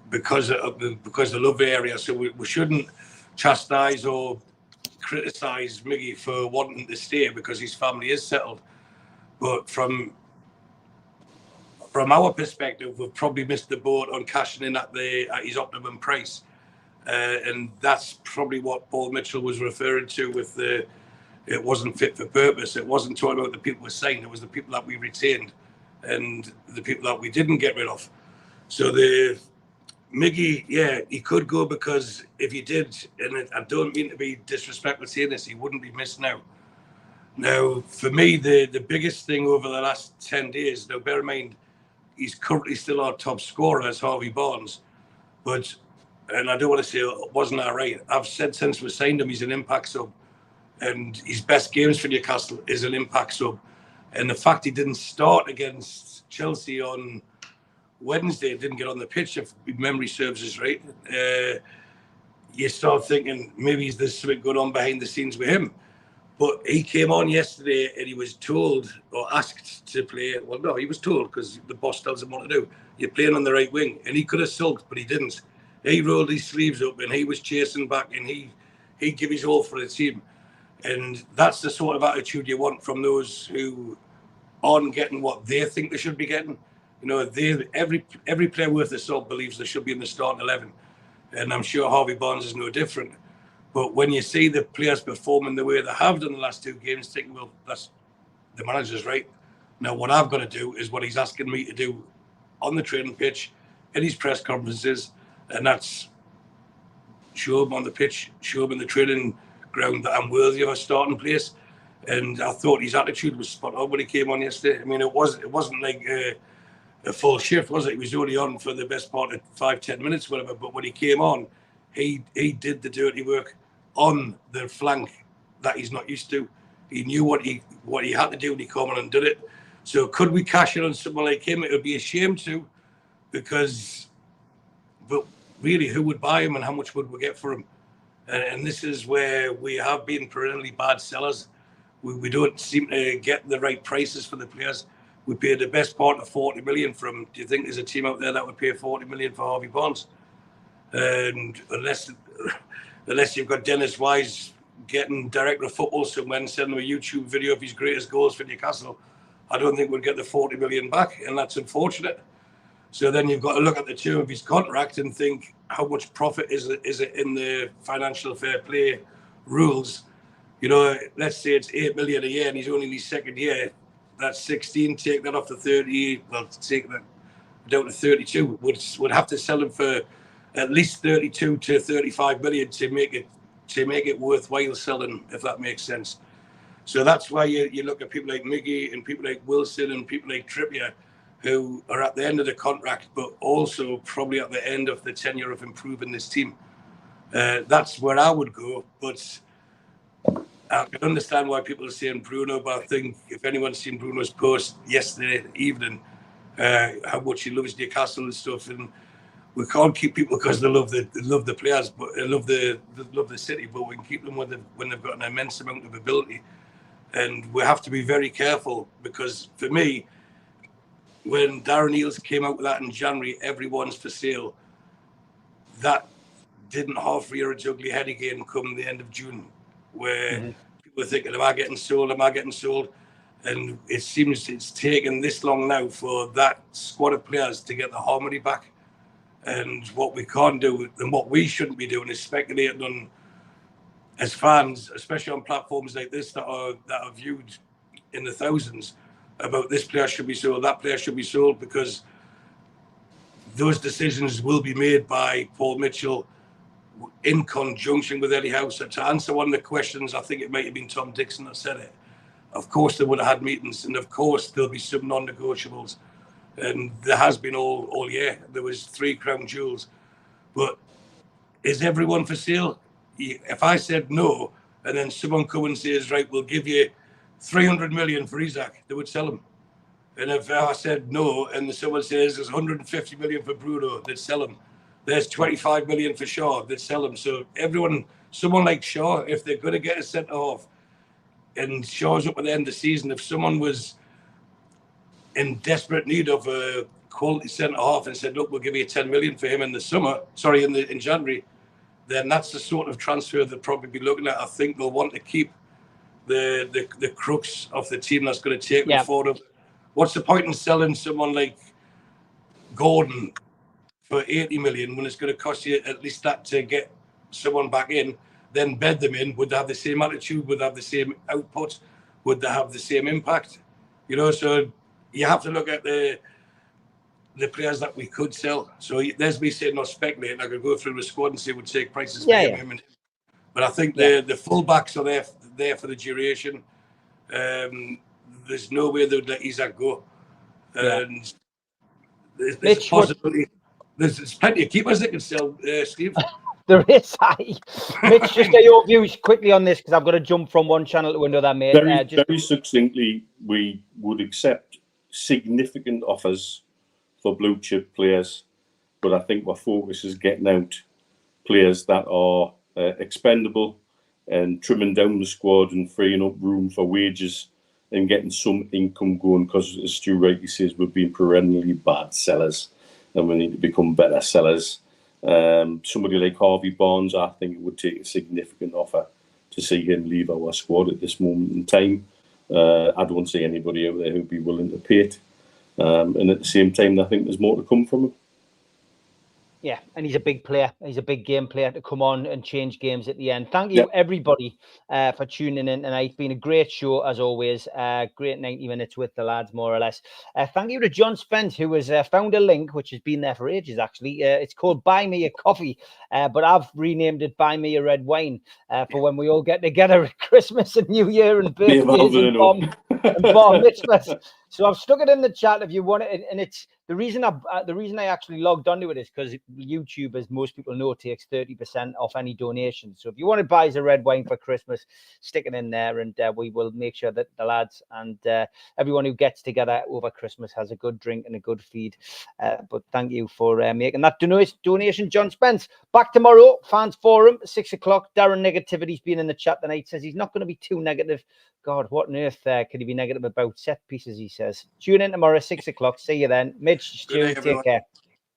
because they love the area. So we shouldn't chastise or criticise Miggy for wanting to stay because his family is settled. But from our perspective, we've probably missed the boat on cashing in at his optimum price. And that's probably what Paul Mitchell was referring to with it wasn't fit for purpose. It wasn't talking about the people we signed. It was the people that we retained and the people that we didn't get rid of. So the Miggy, yeah, he could go because if he did, and I don't mean to be disrespectful saying this, he wouldn't be missed now. Now, for me, the biggest thing over the last 10 days, now bear in mind, he's currently still our top scorer as Harvey Barnes. But, and I don't want to say it wasn't that right. I've said since we signed him, he's an impact sub. And his best games for Newcastle is an impact sub. And the fact he didn't start against Chelsea on Wednesday, didn't get on the pitch, if memory serves us right, you start thinking maybe there's something going on behind the scenes with him. But he came on yesterday and he was told or asked to play. Well, no, he was told because the boss tells him what to do. You're playing on the right wing. And he could have sulked, but he didn't. He rolled his sleeves up and he was chasing back and he gave his all for the team. And that's the sort of attitude you want from those who aren't getting what they think they should be getting. You know, every player worth their salt believes they should be in the starting 11. And I'm sure Harvey Barnes is no different. But when you see the players performing the way they have done the last two games, thinking, well, that's the manager's right. Now, what I've got to do is what he's asking me to do on the training pitch, in his press conferences, and that's show him on the pitch, show him in the training ground that I'm worthy of a starting place. And I thought his attitude was spot on when he came on yesterday. I mean, it wasn't like a full shift, was it? He was only on for the best part of 5-10 minutes, whatever. But when he came on, he did the dirty work on the flank that he's not used to. He knew what he had to do and he came on and did it. So could we cash in on someone like him? It would be a shame to, but really, who would buy him and how much would we get for him? And this is where we have been perennially bad sellers. We don't seem to get the right prices for the players. We paid the best part of 40 million for him. Do you think there's a team out there that would pay 40 million for Harvey Barnes? And unless you've got Dennis Wise getting director of football somewhere and sending him a YouTube video of his greatest goals for Newcastle, I don't think we'd get the 40 million back, and that's unfortunate. So then you've got to look at the term of his contract and think, how much profit is it in the financial fair play rules? You know, let's say it's 8 million a year and he's only in his second year. That's 16. Take that off to 30. Well, take that down to 32. Would have to sell him for at least 32 to 35 million to make it worthwhile selling, if that makes sense. So that's why you look at people like Miggy and people like Wilson and people like Trippier, who are at the end of the contract, but also probably at the end of the tenure of improving this team. That's where I would go. But I can understand why people are saying Bruno, but I think if anyone's seen Bruno's post yesterday evening, how much he loves Newcastle and stuff, and we can't keep people because they love the players, but they love the city. But we can keep them when they've got an immense amount of ability, and we have to be very careful because for me, when Darren Eales came out with that in January, everyone's for sale. That didn't half rear its ugly head again come the end of June, where people are thinking, am I getting sold? And it seems it's taken this long now for that squad of players to get the harmony back. And what we can't do and what we shouldn't be doing is speculating on, as fans, especially on platforms like this that are viewed in the thousands, about this player should be sold, that player should be sold, because those decisions will be made by Paul Mitchell in conjunction with Eddie Howe. So to answer one of the questions, I think it might have been Tom Dixon that said it. Of course, they would have had meetings, and of course, there'll be some non-negotiables. And there has been all year. There was 3 crown jewels. But is everyone for sale? If I said no, and then someone come and says, right, we'll give you 300 million for Isaac, they would sell him. And if I said no, and someone says there's 150 million for Bruno, they'd sell him. There's 25 million for Shaw, they'd sell him. So someone like Shaw, if they're going to get a centre half, and Shaw's up at the end of the season, if someone was in desperate need of a quality centre half and said, look, we'll give you 10 million for him in January, then that's the sort of transfer they'll probably be looking at. I think they'll want to keep the crux of the team that's going to take them forward. What's the point in selling someone like Gordon for 80 million when it's going to cost you at least that to get someone back in, then bed them in? Would they have the same attitude? Would they have the same output? Would they have the same impact? You know, so you have to look at the players that we could sell. So there's me saying not speculating. I could go through the squad and say we'd take prices for him and him. But I think the full-backs are there for the duration. There's no way they would let Isak go. And there's a possibility. There's plenty of keepers that can sell, Steve. There is. Mitch, just get your views quickly on this, because I've got to jump from one channel to another, mate. Very succinctly, we would accept significant offers for blue chip players, but I think our focus is getting out players that are expendable and trimming down the squad and freeing up room for wages and getting some income going, because as Stu rightly says, we've been perennially bad sellers and we need to become better sellers. Somebody like Harvey Barnes, I think it would take a significant offer to see him leave our squad at this moment in time. I don't see anybody out there who'd be willing to pay it. And at the same time, I think there's more to come from him. Yeah, and he's a big player. He's a big game player to come on and change games at the end. Thank you, everybody, for tuning in tonight. It's been a great show, as always. Great 90 minutes with the lads, more or less. Thank you to John Spence, who has found a link, which has been there for ages, actually. It's called Buy Me a Coffee, but I've renamed it Buy Me a Red Wine for when we all get together at Christmas and New Year and birthdays and bar mitzvahs. So I've stuck it in the chat if you want it, and it's the reason I actually logged onto it is because YouTube, as most people know, takes 30% off any donation. So if you want to buy us a red wine for Christmas, stick it in there, and we will make sure that the lads and everyone who gets together over Christmas has a good drink and a good feed. But thank you for making that donation, John Spence. Back tomorrow, Fans Forum, 6 o'clock. Darren Negativity's been in the chat tonight. Says he's not going to be too negative. God, what on earth could he be negative about? Set pieces, he says. Tune in tomorrow, 6 o'clock. See you then. Mitch, Stu, take care.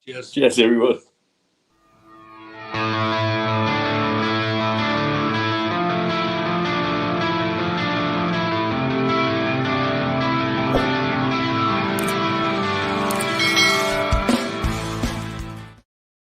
Cheers, everyone.